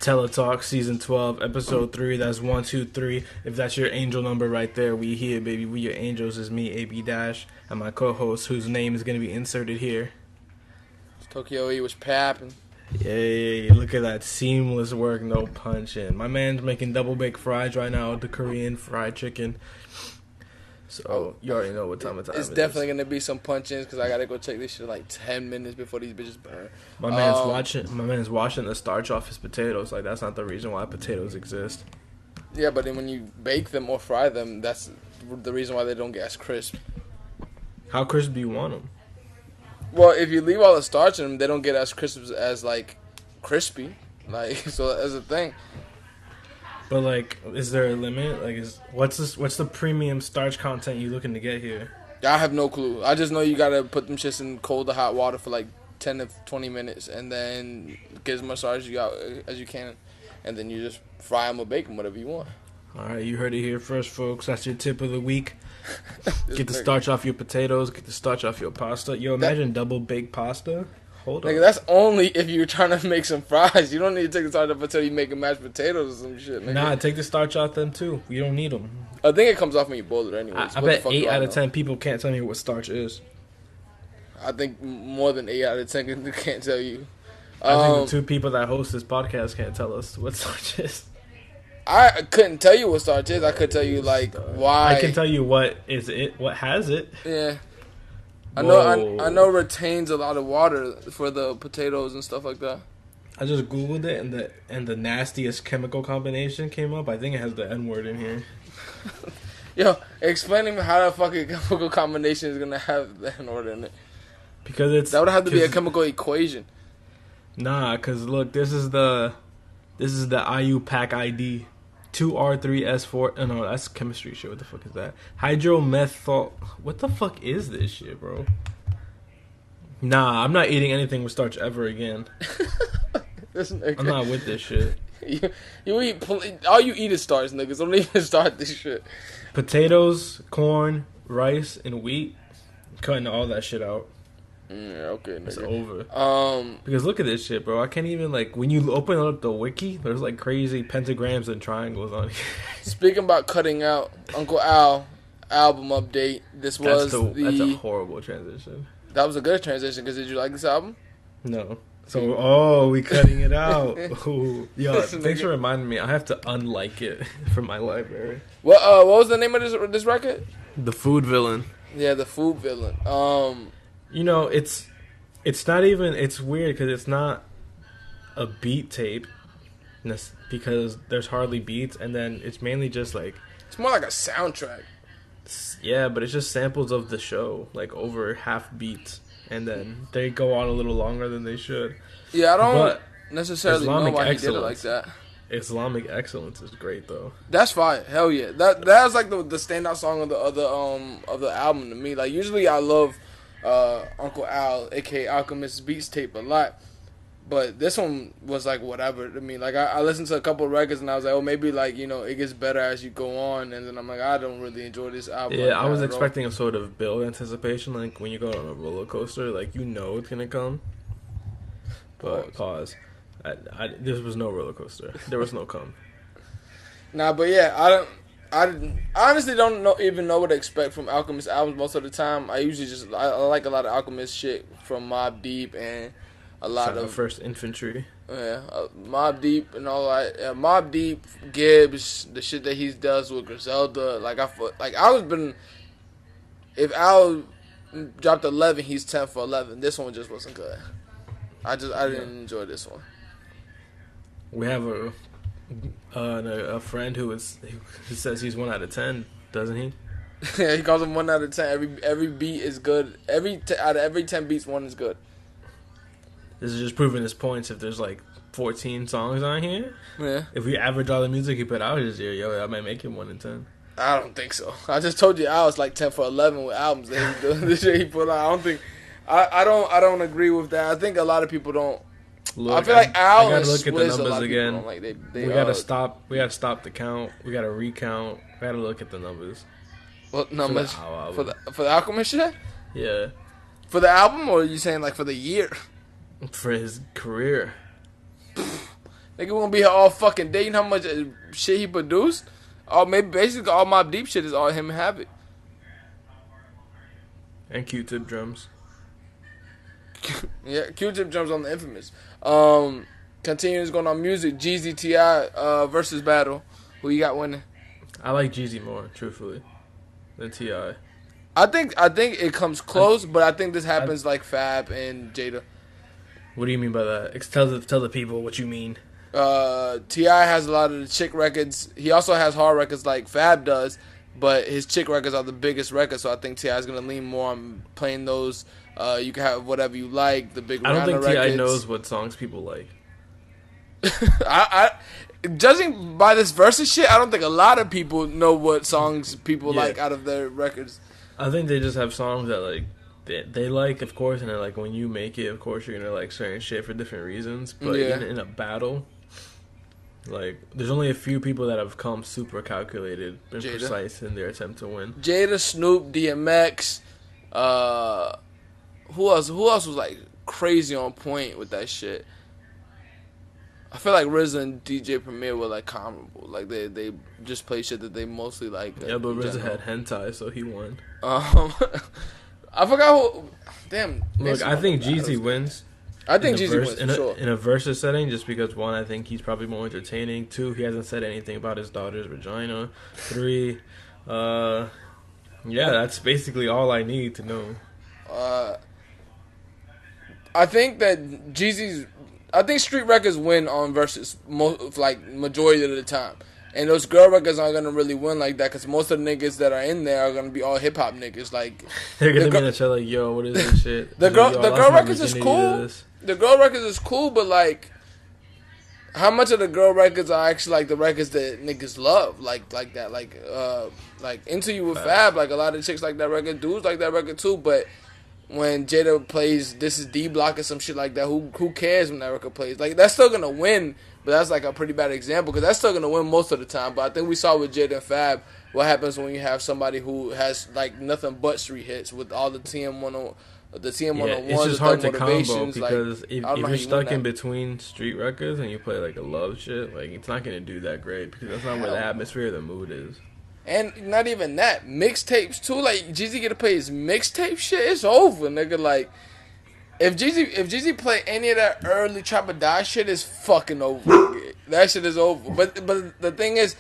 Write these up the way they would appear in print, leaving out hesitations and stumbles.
Telatalk Season 12, Episode 3. That's 1, 2, 3. If that's your angel number right there, we here, baby. We your angels is me, EP.3, and my co-host, whose name is going to be inserted here. Tokyo E was papping. Yay, look at that seamless work, no punching. My man's making double baked fries right now with the Korean fried chicken. So, you already know what time it is. It's definitely going to be some punch-ins because I got to go check this shit like 10 minutes before these bitches burn. My man's washing the starch off his potatoes. Like, that's not the reason why potatoes exist. Yeah, but then when you bake them or fry them, that's the reason why they don't get as crisp. How crisp do you want them? Well, if you leave all the starch in them, they don't get as crisp as like, crispy. Like, so that's the thing. But, like, is there a limit? Like, what's the premium starch content you looking to get here? I have no clue. I just know you got to put them shits in cold to hot water for like 10 to 20 minutes and then get as much starch as you can. And then you just fry them or bake them, whatever you want. All right, you heard it here first, folks. That's your tip of the week. Get the starch off your potatoes. Get the starch off your pasta. Yo, imagine double baked pasta. Hold on. That's only if you're trying to make some fries. You don't need to take the starch off until you make mashed potatoes or some shit. Nigga. Nah, take the starch off them too. You don't need them. I think it comes off when you boil it anyways. I bet 8 out of 10 people can't tell me what starch is. I think more than 8 out of 10 can't tell you. I think the 2 people that host this podcast can't tell us what starch is. I couldn't tell you what starch is. I could tell you like why. I can tell you what is it. What has it? Yeah. I know retains a lot of water for the potatoes and stuff like that. I just Googled it and the nastiest chemical combination came up. I think it has the N word in here. Yo, explain to me how the fucking chemical combination is gonna have the N word in it. Because that would have to be a chemical equation. Nah, cause look, this is the IU pack ID. 2R3S4. Oh, no, that's chemistry shit. What the fuck is that? Hydromethyl. What the fuck is this shit, bro? Nah, I'm not eating anything with starch ever again. I'm not with this shit. You eat all you eat is starch, niggas. Don't even start this shit. Potatoes, corn, rice, and wheat. Cutting all that shit out. Okay, nigga. It's over. Because look at this shit, bro. I can't even, like, when you open up the wiki, there's, like, crazy pentagrams and triangles on here. Speaking about cutting out, Uncle Al album update. That's a horrible transition. That was a good transition, because did you like this album? No. So, we cutting it out. Ooh. Yo, thanks for reminding me. I have to unlike it from my library. What was the name of this record? The Food Villain. Yeah, The Food Villain. You know, it's not even, it's weird because it's not a beat tape because there's hardly beats, and then it's mainly just like... It's more like a soundtrack. Yeah, but it's just samples of the show, like over half beats, and then they go on a little longer than they should. Yeah, I don't necessarily know why he did it like that. Islamic Excellence is great, though. That's fire. Hell yeah. That's like the standout song of the album to me. Like, usually I love... Uncle Al, aka Alchemist Beats tape a lot, but this one was like whatever. I mean, like I listened to a couple of records and I was like, oh, maybe like, you know, it gets better as you go on, and then I'm like, I don't really enjoy this album. Yeah, I was expecting a sort of build anticipation, like when you go on a roller coaster, like you know it's gonna come. But pause. There was no roller coaster. There was no come. Nah, but yeah, I honestly don't even know what to expect from Alchemist albums most of the time. I usually I like a lot of Alchemist shit from Mobb Deep and a lot of First Infantry. Yeah, Mobb Deep and all that. Yeah, Mobb Deep, Gibbs, the shit that he does with Griselda. If Al dropped 11, he's 10 for 11. This one just wasn't good. I didn't enjoy this one. We have a friend who says he's 1 out of 10, doesn't he? Yeah, he calls him 1 out of 10. Every beat is good. Out of every 10 beats, 1 is good. This is just proving his points. If there's like 14 songs on here, yeah. If we average all the music he put out this year, yo, I might make him 1 in 10. I don't think so. I just told you I was like 10 for 11 with albums that this year he put out. I don't think. I don't agree with that. I think a lot of people don't. Look, I feel like Al I gotta and look at the Swizz, numbers again. Like we gotta stop. We gotta stop the count. We gotta recount. We gotta look at the numbers. What numbers for the Alchemist shit? Yeah. For the album, or are you saying like for the year? For his career. Nigga gonna be here all fucking day. You know how much shit he produced? Or maybe basically all Mobb Deep shit is all him and Havoc. And Q-Tip drums. Yeah, Q-Tip drums on the Infamous. Continues going on music. Jeezy T.I. Versus battle. Who you got winning? I like Jeezy more, truthfully, than T.I. I think it comes close, but I think this happens like Fab and Jada. What do you mean by that? Tell the people what you mean. T.I. has a lot of the chick records. He also has hard records like Fab does, but his chick records are the biggest records, so I think T.I. is going to lean more on playing those. You can have whatever you like, the big Rihanna I don't think records. T.I. knows what songs people like. I judging by this versus shit, I don't think a lot of people know what songs people like out of their records. I think they just have songs that like they like, of course, and then like when you make it, of course, you're gonna like certain shit for different reasons. But in a battle, like there's only a few people that have come super calculated and precise in their attempt to win. Jada, Snoop, DMX, who else was like crazy on point with that shit? I feel like RZA and DJ Premier were like comparable. Like they just play shit that they mostly like. Yeah, but RZA had hentai, so he won. I forgot who. Damn. Look, I think Jeezy wins. I think Jeezy wins for sure. In a versus setting, just because 1, I think he's probably more entertaining. 2, he hasn't said anything about his daughter's vagina. 3, that's basically all I need to know. I think that I think street records win on versus majority of the time. And those girl records aren't going to really win like that because most of the niggas that are in there are going to be all hip-hop niggas. Like they're going to be in the show like, yo, what is this shit? The girl records is cool. The girl records is cool, but like how much of the girl records are actually like the records that niggas love? Like that. Like Into You with Fab, like a lot of chicks like that record. Dudes like that record too, but when Jada plays This Is D Block or some shit like that, who cares when that record plays? Like, that's still going to win, but that's like a pretty bad example because that's still going to win most of the time. But I think we saw with Jada and Fab what happens when you have somebody who has like nothing but street hits with all the TM101s, it's just hard to combo because like, if you're stuck in between street records and you play like a love shit, like it's not going to do that great because that's not where the atmosphere or the mood is. And not even that. Mixtapes, too. Like, Jeezy get to play his mixtape shit, it's over, nigga. Like, if Jeezy play any of that early Trap or Die shit, it's fucking over. Nigga. That shit is over. But the thing is,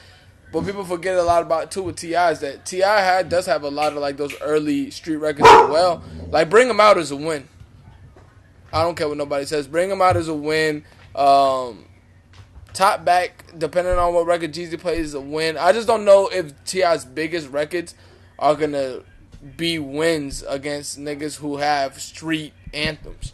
what people forget a lot about, too, with T.I. is that T.I. does have a lot of, like, those early street records as well. Like, Bring 'Em Out is a win. I don't care what nobody says. Bring 'Em Out is a win. Top Back, depending on what record Jeezy plays, is a win. I just don't know if T.I.'s biggest records are going to be wins against niggas who have street anthems.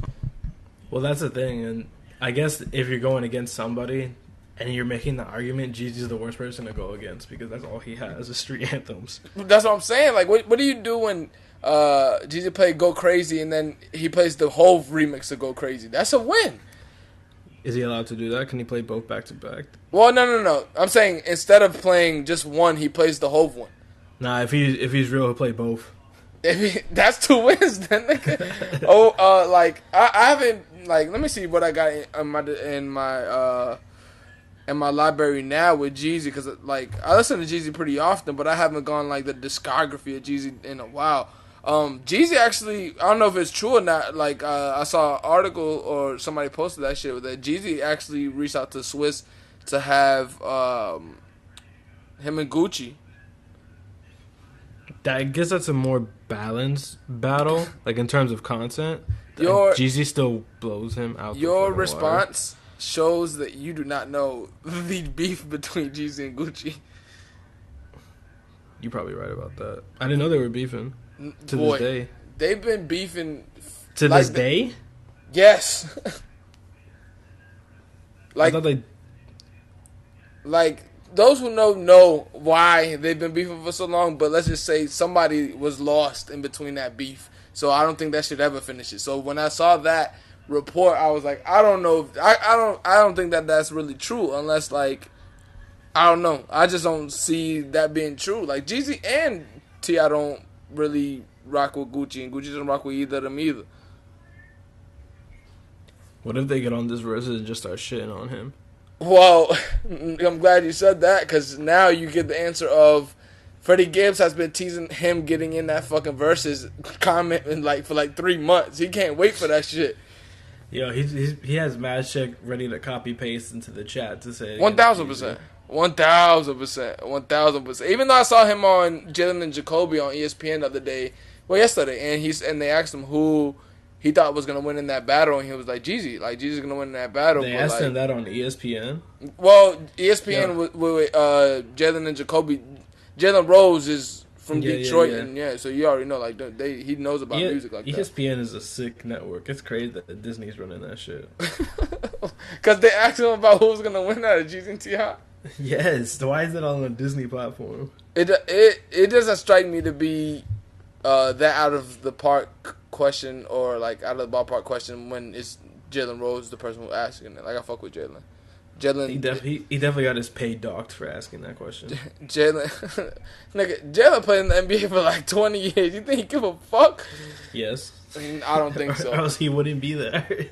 Well, that's the thing. And I guess if you're going against somebody and you're making the argument, Jeezy's the worst person to go against because that's all he has is street anthems. That's what I'm saying. Like, what do you do when Jeezy played Go Crazy and then he plays the whole remix of Go Crazy? That's a win. Is he allowed to do that? Can he play both back to back? Well, no. I'm saying instead of playing just one, he plays the whole one. Nah, if he's real, he'll play both. That's 2 wins, then. Nigga. I haven't let me see what I got in my library now with Jeezy because I listen to Jeezy pretty often, but I haven't gone like the discography of Jeezy in a while. Jeezy actually, I don't know if it's true or not, I saw an article or somebody posted that shit that Jeezy actually reached out to Swiss to have him and Gucci. I guess that's a more balanced battle, like in terms of content. Jeezy still blows him out. Your response shows that you do not know the beef between Jeezy and Gucci. You're probably right about that. I didn't know they were beefing. To this day. They've been beefing. To this day? Yes. I thought they... Like, those who know why they've been beefing for so long, but let's just say somebody was lost in between that beef. So I don't think that should ever finish it. So when I saw that report, I was like, I don't know. I don't think that that's really true unless, like, I don't know. I just don't see that being true. Like, Jeezy and T.I. don't really rock with Gucci, and Gucci doesn't rock with either of them either. What if they get on this versus and just start shitting on him? Well, I'm glad you said that because now you get the answer of Freddie Gibbs has been teasing him getting in that fucking versus comment for 3 months. He can't wait for that shit. Yo, he has mad shit ready to copy paste into the chat to say 1,000%. 1,000%. Even though I saw him on Jalen and Jacoby on ESPN the other day, yesterday, and they asked him who he thought was gonna win in that battle, and he was like Jeezy. Like Jeezy's gonna win in that battle. They asked him that on ESPN. Well, ESPN with Jalen and Jacoby. Jalen Rose is from Detroit, and so you already know he knows about music like that. ESPN is a sick network. It's crazy that Disney's running that shit. Because they asked him about who was gonna win out of Jeezy and T.I. Yes, why is it on a Disney platform? It doesn't strike me to be that out of the park question or out of the ballpark question when it's Jalen Rose the person who's asking it. I fuck with Jalen. He definitely got his pay docked for asking that question. Jalen played in the NBA for 20 years. You think he give a fuck? Yes. I don't think so. Or else he wouldn't be there.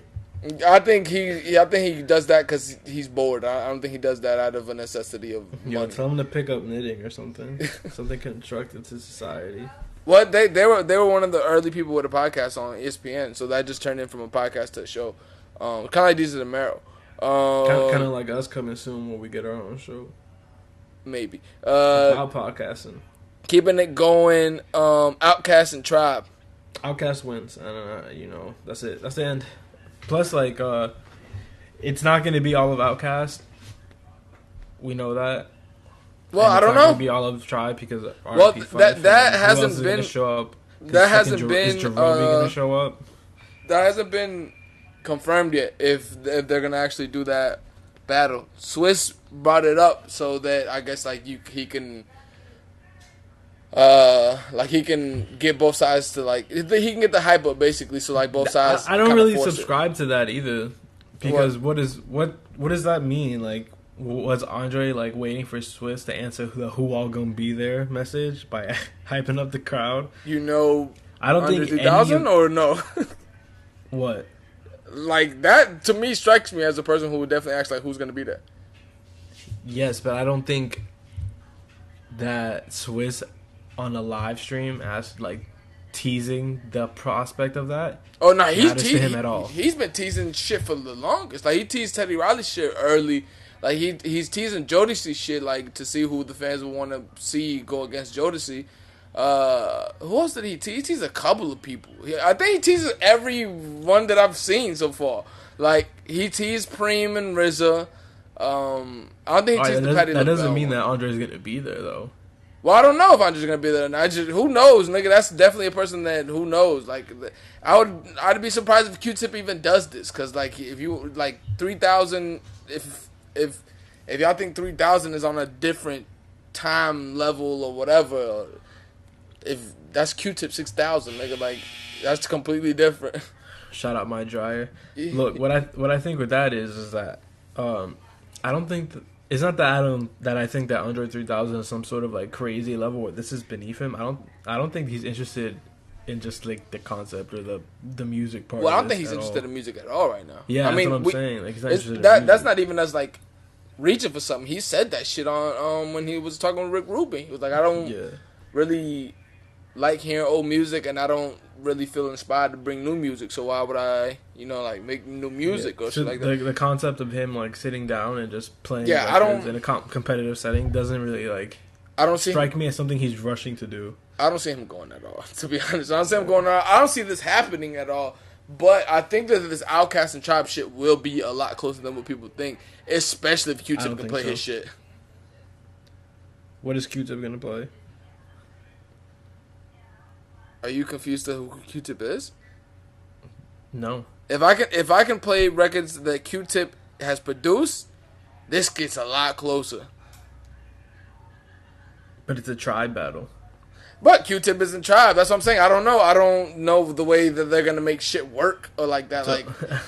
I think he does that because he's bored. I don't think he does that out of a necessity of money. Tell him to pick up knitting or something. Something constructive to society. Well, they were one of the early people with a podcast on ESPN, so that just turned in from a podcast to a show. Kind of like Deezus and Mero. Kind of like us coming soon when we get our own show. Maybe. About podcasting. Keeping it going. Outkast and Tribe. Outkast wins. And, that's it. That's the end. Plus, it's not going to be all of Outkast. We know that. Well, I don't know. It's not going to be all of Tribe because that hasn't been show up. That hasn't been. Is Jerome going to show up? That hasn't been confirmed yet. If they're going to actually do that battle, Swiss brought it up so that I guess he can. He can get both sides to he can get the hype up basically. So both sides. I don't really subscribe to that either, because what does that mean? Was Andre waiting for Swiss to answer the "who all gonna be there" message by hyping up the crowd? I don't think 2000 or no. What? That to me strikes me as a person who would definitely ask who's gonna be there. Yes, but I don't think that Swiss on a live stream as teasing the prospect of that. Oh no, he's teasing him at all. He's been teasing shit for the longest. He teased Teddy Riley shit early. He's teasing Jodeci shit to see who the fans would want to see go against Jodeci. Who else did he tease? He teased a couple of people. I think he teases everyone that I've seen so far. He teased Preem and RZA. I don't think he teased the Patti LaBelle. That doesn't mean that Andre's gonna be there though. Well, I don't know if Andre's gonna be there or not. Who knows, nigga? That's definitely a person that who knows. I'd be surprised if Q-Tip even does this, cause if you 3,000, if y'all think 3,000 is on a different time level or whatever, if that's Q-Tip 6,000, nigga, that's completely different. Shout out my dryer. Look, what I think with that is that I don't think it's not that I think that Andre 3000 is some sort of crazy level where this is beneath him. I don't think he's interested in just the concept or the music part. Well, I don't think he's interested in music at all right now. Yeah, that's what I'm saying. He's not interested in that's not even us reaching for something. He said that shit on when he was talking with Rick Rubin. He was I don't really like hearing old music, and I don't really feel inspired to bring new music. So why would I, make new music or shit like that? The concept of him sitting down and just playing I don't in a competitive setting doesn't really I don't strike me as something he's rushing to do. I don't see him going at all. To be honest, I don't see him going at all. I don't see this happening at all. But I think that this Outkast and Tribe shit will be a lot closer than what people think, especially if Q-Tip can play his shit. What is Q-Tip gonna play? Are you confused to who Q-Tip is? No. If I can play records that Q-Tip has produced, this gets a lot closer. But it's a Tribe battle. But Q-Tip isn't Tribe. That's what I'm saying. I don't know. I don't know the way that they're gonna make shit work or that.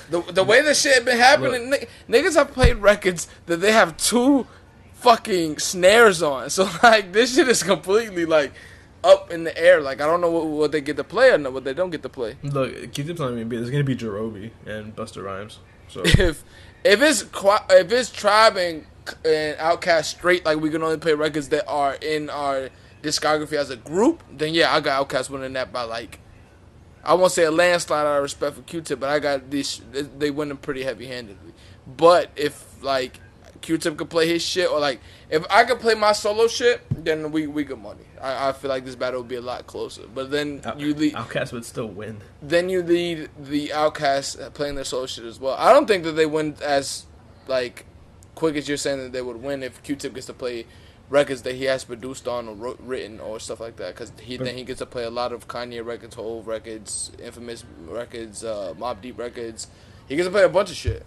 The way the shit been happening. Niggas have played records that they have 2 fucking snares on. So this shit is completely up in the air. I don't know what they get to play or what they don't get to play. Look, Q-Tip's not gonna be. There's gonna be Jerobi and Busta Rhymes. So if if it's Tribe and Outkast straight, like we can only play records that are in our discography as a group, then yeah, I got Outkast winning that by like, I won't say a landslide out of respect for Q-Tip, but I got these, they winning pretty heavy handedly. But if like Q-Tip could play his shit, or like if I could play my solo shit, then we good money. I feel like this battle would be a lot closer. But then you lead, Outkast would still win. Then you lead the Outkast playing their solo shit as well. I don't think that they win as like quick as you're saying that they would win if Q-Tip gets to play records that he has produced on or written or stuff like that, because then he gets to play a lot of Kanye records, Hove records, Infamous records, Mobb Deep records. He gets to play a bunch of shit.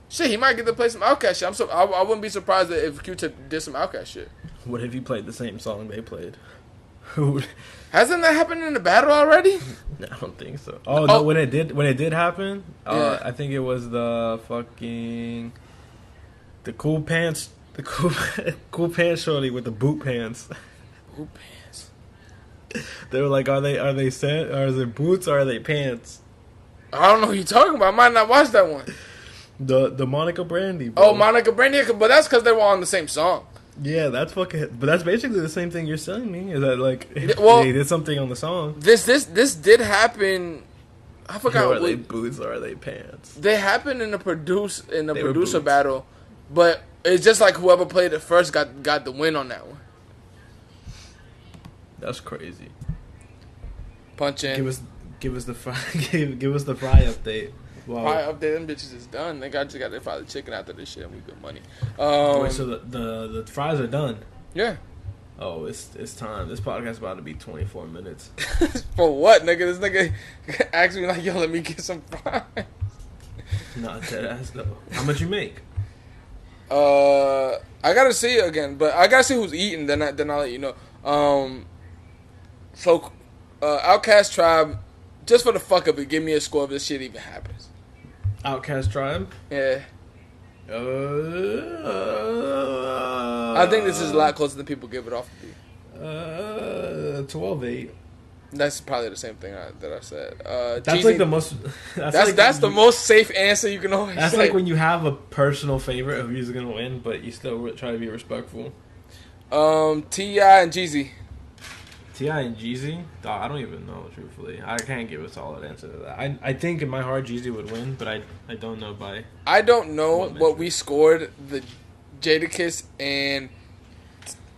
Shit, he might get to play some Outkast shit. I wouldn't be surprised if Q-Tip did some Outkast shit. What if he played the same song they played? Hasn't that happened in the battle already? No, I don't think so. Oh no, when it did happen, Yeah. I think it was the cool pants. The cool pants shorty with the boot pants. Boot pants. They were like, are they set, or is it boots, or are they pants? I don't know what you're talking about. I might not watch that one. The Monica Brandy. Bro. Oh, Monica Brandy, but that's because they were on the same song. Yeah, that's fucking. But that's basically the same thing you're telling me. Is that like well, they did something on the song? This did happen. I forgot. Are they boots or are they pants? They happened in the producer battle, but it's just like whoever played it first got the win on that one. That's crazy. Punch in. Give us the fry. give us the fry update. Wow. Fry update. Them bitches is done. They just got their fried chicken after this shit, and we good money. Wait, so the fries are done? Yeah. Oh, it's time. This podcast is about to be 24 minutes. For what, nigga? This nigga asked me like, yo, let me get some fries. Not dead ass though. How much you make? I gotta see it again, but I gotta see who's eating. Then I'll let you know. So, Outkast Tribe, just for the fuck of it, give me a score if this shit even happens. Outkast Tribe? Yeah. I think this is a lot closer than people give it off to be. 12-8. That's probably the same thing that I said. That's Jeezy, like the most. That's the most safe answer you can always say. That's like when you have a personal favorite of who's gonna win, but you still try to be respectful. T.I. and Jeezy. T.I. and Jeezy? I don't even know, truthfully. I can't give a solid answer to that. I think in my heart Jeezy would win, but I don't know by. I don't know what we scored the Jadakiss and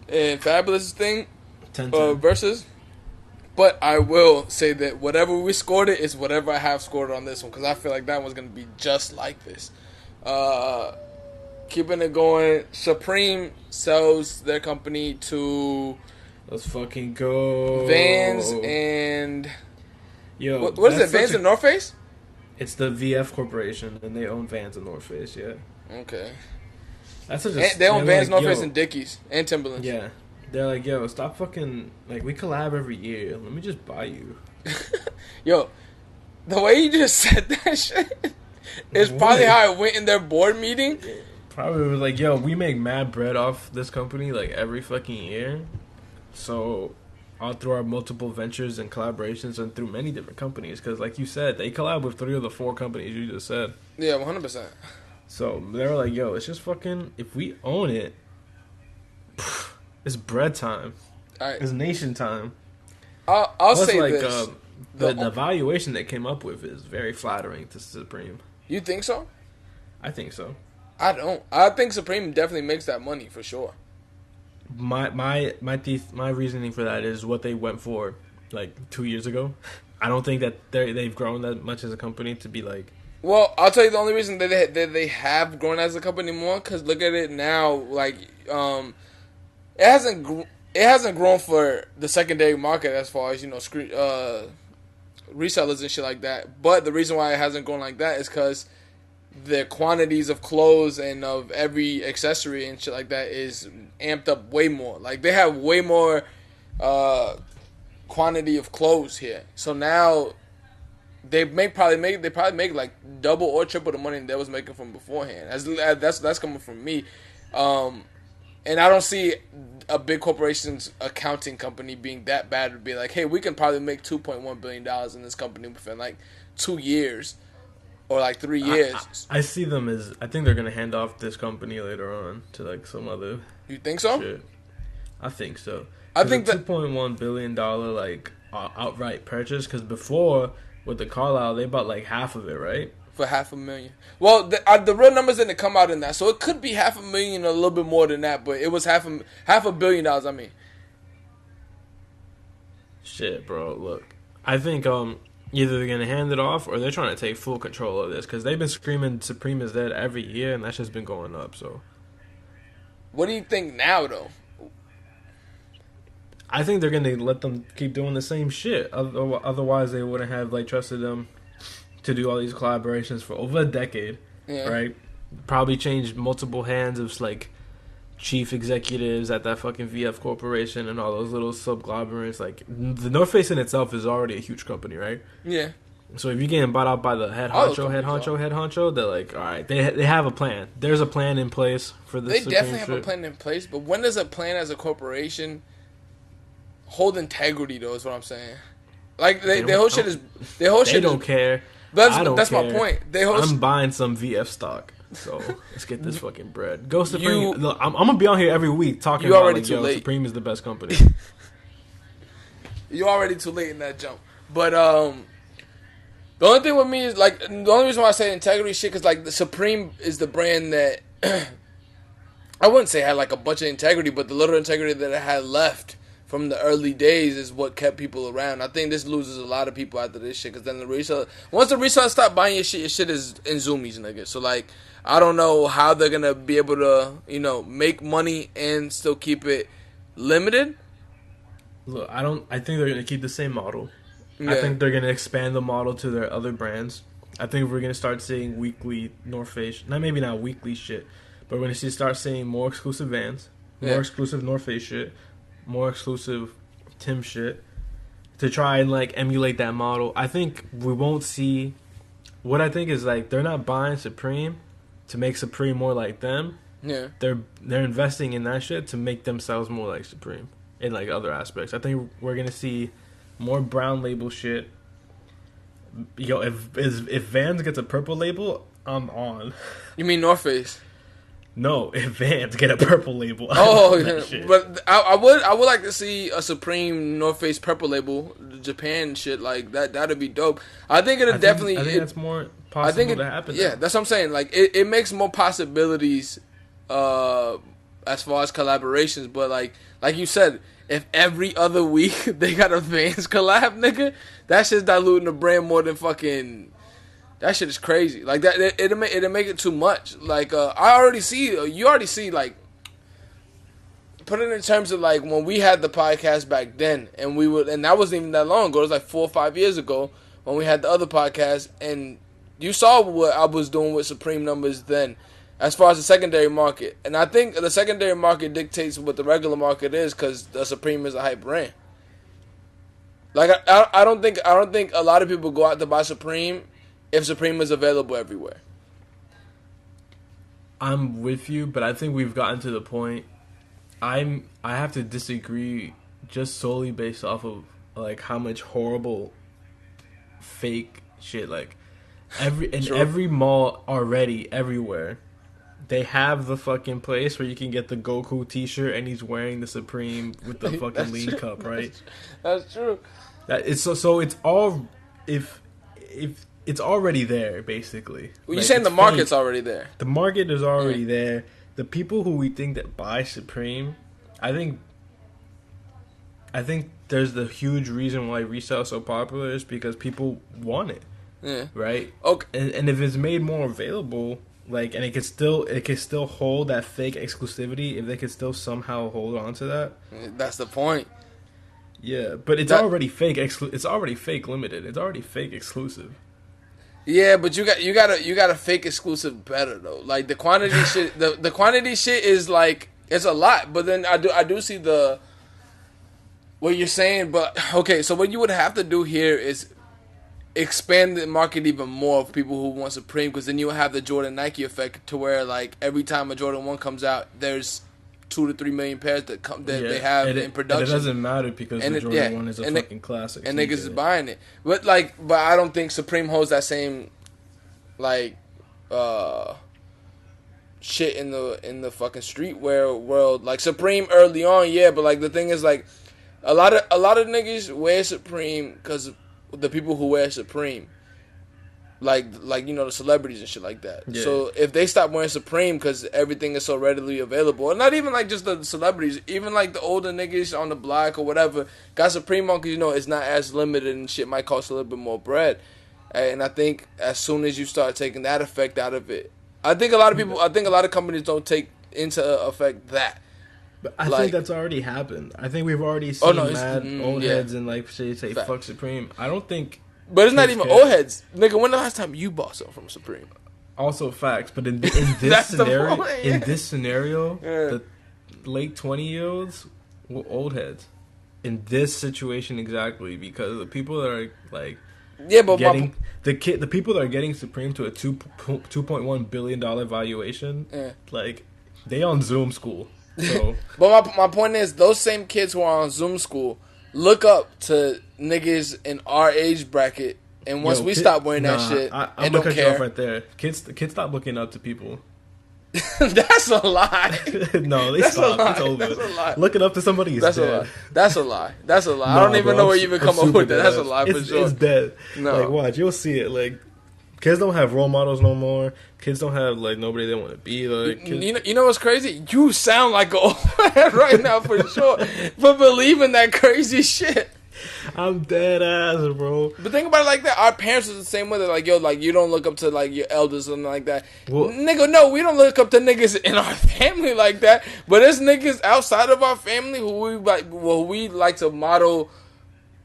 Fabulous thing versus. But I will say that whatever we scored it is whatever I have scored on this one, because I feel like that one's going to be just like this. Keeping it going, Supreme sells their company to... Let's fucking go. Vans and... Yo, what is it, Vans and North Face? It's the VF Corporation, and they own Vans and North Face, yeah. Okay. That's such a... They own Vans, North Face, and Dickies, and Timberlands. Yeah. They're like, yo, stop fucking... Like, we collab every year. Let me just buy you. Yo, the way you just said that shit is probably how it went in their board meeting. Probably was like, yo, we make mad bread off this company, like, every fucking year. So, all through our multiple ventures and collaborations and through many different companies. Because, like you said, they collab with 3 of the 4 companies you just said. Yeah, 100%. So, they were like, yo, it's just fucking... If we own it... It's bread time. Right. It's nation time. I'll say like, this. The valuation they came up with is very flattering to Supreme. You think so? I think so. I don't. I think Supreme definitely makes that money for sure. My reasoning for that is what they went for like 2 years ago. I don't think that they've grown that much as a company to be like. Well, I'll tell you the only reason that they have grown as a company more, because look at it now, like it hasn't grown for the secondary market as far as, you know, resellers and shit like that. But the reason why it hasn't grown like that is because the quantities of clothes and of every accessory and shit like that is amped up way more. Like, they have way more quantity of clothes here. So now they probably make like double or triple the money they was making from beforehand. That's coming from me. And I don't see a big corporation's accounting company being that bad to be like, hey, we can probably make $2.1 billion in this company within like 2 years. or like 3 years. I see them as, I think they're gonna hand off this company later on to like some other. You think so? Shit. I think so. I think that $2.1 billion like outright purchase. Because before with the Carlisle, they bought like half of it, right? for $500,000. Well, the real numbers didn't come out in that, so it could be $500,000 or a little bit more than that. But it was half a billion dollars. I mean, shit, bro. Look, I think either they're gonna hand it off or they're trying to take full control of this because they've been screaming Supreme is dead every year, and that's just been going up. So, what do you think now, though? I think they're gonna let them keep doing the same shit. Otherwise, they wouldn't have like trusted them to do all these collaborations for over a decade, right? Probably changed multiple hands of like chief executives at that fucking VF Corporation and all those little subglomerates. Like the North Face in itself is already a huge company, right? Yeah. So if you're getting bought out by the head honcho, they're like, all right, they have a plan. There's a plan in place for this. They definitely have a plan in place, but when does a plan as a corporation hold integrity, though? Is what I'm saying. Like their whole shit is they don't care. That's my point. I'm buying some VF stock. So let's get this fucking bread. Go Supreme. Look, I'm gonna be on here every week talking about like, Supreme is the best company. You're already too late in that jump. But the only thing with me is like the only reason why I say integrity shit because like the Supreme is the brand that I wouldn't say had like a bunch of integrity, but the little integrity that it had left from the early days is what kept people around. I think this loses a lot of people after this shit because then once the resellers stop buying your shit is in zoomies, nigga. So like, I don't know how they're gonna be able to, make money and still keep it limited. Look, I think they're gonna keep the same model. Yeah. I think they're gonna expand the model to their other brands. I think we're gonna start seeing weekly North Face, maybe not weekly shit, but we're gonna start seeing more exclusive Vans, more exclusive North Face shit, more exclusive Tim shit to try and like emulate that model. I think we won't see. What I think is like they're not buying Supreme to make Supreme more like them. Yeah, they're investing in that shit to make themselves more like Supreme in like other aspects. I think we're gonna see more brown label shit. Yo, if Vans gets a purple label, I'm on. You mean North Face? No, if Vans get a purple label. Oh, yeah. But I would like to see a Supreme North Face purple label, Japan shit like that. That'd be dope. I think it'll definitely. I think that's more possible to happen. Yeah, that's what I'm saying. Like it makes more possibilities as far as collaborations. But like you said, if every other week they got a Vans collab, nigga, that shit's diluting the brand more than fucking. That shit is crazy. Like that, it'll make it too much. Like you already see. Like, put it in terms of like when we had the podcast back then, and that wasn't even that long ago. It was like 4 or 5 years ago when we had the other podcast, and you saw what I was doing with Supreme numbers then, as far as the secondary market. And I think the secondary market dictates what the regular market is because the Supreme is a hype brand. Like I don't think a lot of people go out to buy Supreme if Supreme is available everywhere. I'm with you, but I think we've gotten to the point. I have to disagree just solely based off of like how much horrible fake shit like every mall already everywhere. They have the fucking place where you can get the Goku t-shirt and he's wearing the Supreme with the fucking lean cup, right? That's true. That it's so it's all if it's already there, basically. Well, you're saying the market's already there. The market is already there. The people who we think that buy Supreme, I think there's the huge reason why resale is so popular is because people want it. Yeah. Right? Okay. And if it's made more available, like, and it could still hold that fake exclusivity, if they could still somehow hold on to that. That's the point. Yeah, but it's already fake. It's already fake limited. It's already fake exclusive. Yeah, but you gotta fake exclusive better though. Like the quantity shit, the quantity shit is like it's a lot. But then I do see what you're saying. But okay, so what you would have to do here is expand the market even more of people who want Supreme, because then you have the Jordan Nike effect to where like every time a Jordan 1 comes out, there's 2 to 3 million pairs that they have in production. And it doesn't matter because the Jordan 1 is a fucking classic. And niggas is buying it. But I don't think Supreme holds that same like shit in the fucking streetwear world. Like Supreme early on, yeah, but like the thing is like a lot of niggas wear Supreme because the people who wear Supreme. Like you know, the celebrities and shit like that. Yeah. So if they stop wearing Supreme because everything is so readily available, and not even like just the celebrities, even like the older niggas on the block or whatever got Supreme on because you know it's not as limited and shit might cost a little bit more bread. And I think as soon as you start taking that effect out of it, I think a lot of companies don't take into effect that. But I think that's already happened. I think we've already seen mad old heads and like say fuck Supreme. I don't think. But it's not even old heads. Nigga, when the last time you bought something from Supreme? Also facts. But in this scenario, the late 20-year-olds were old heads. In this situation exactly. Because the people that are like getting the people that are getting Supreme to a $2.1 billion valuation, like they on Zoom school. So but my point is those same kids who are on Zoom school look up to niggas in our age bracket, and once we stop wearing that shit, I'm gonna cut you off right there. Kids stop looking up to people. That's a lie. No, they stop. It's over. That's a lie. Looking up to somebody is dead. That's a lie. That's a lie. No, I don't even know where you even come up with that. That's a lie for sure. It's dead. No. Like, watch. You'll see it. Like, kids don't have role models no more. Kids don't have, like, nobody they want to be. Like, you know what's crazy? You sound like an old man right now for sure for believing that crazy shit. I'm dead ass, bro. But think about it like that. Our parents was the same way. They're like, yo, like, you don't look up to, like, your elders or something like that. Well, nigga, no, we don't look up to niggas in our family like that. But there's niggas outside of our family who we like to model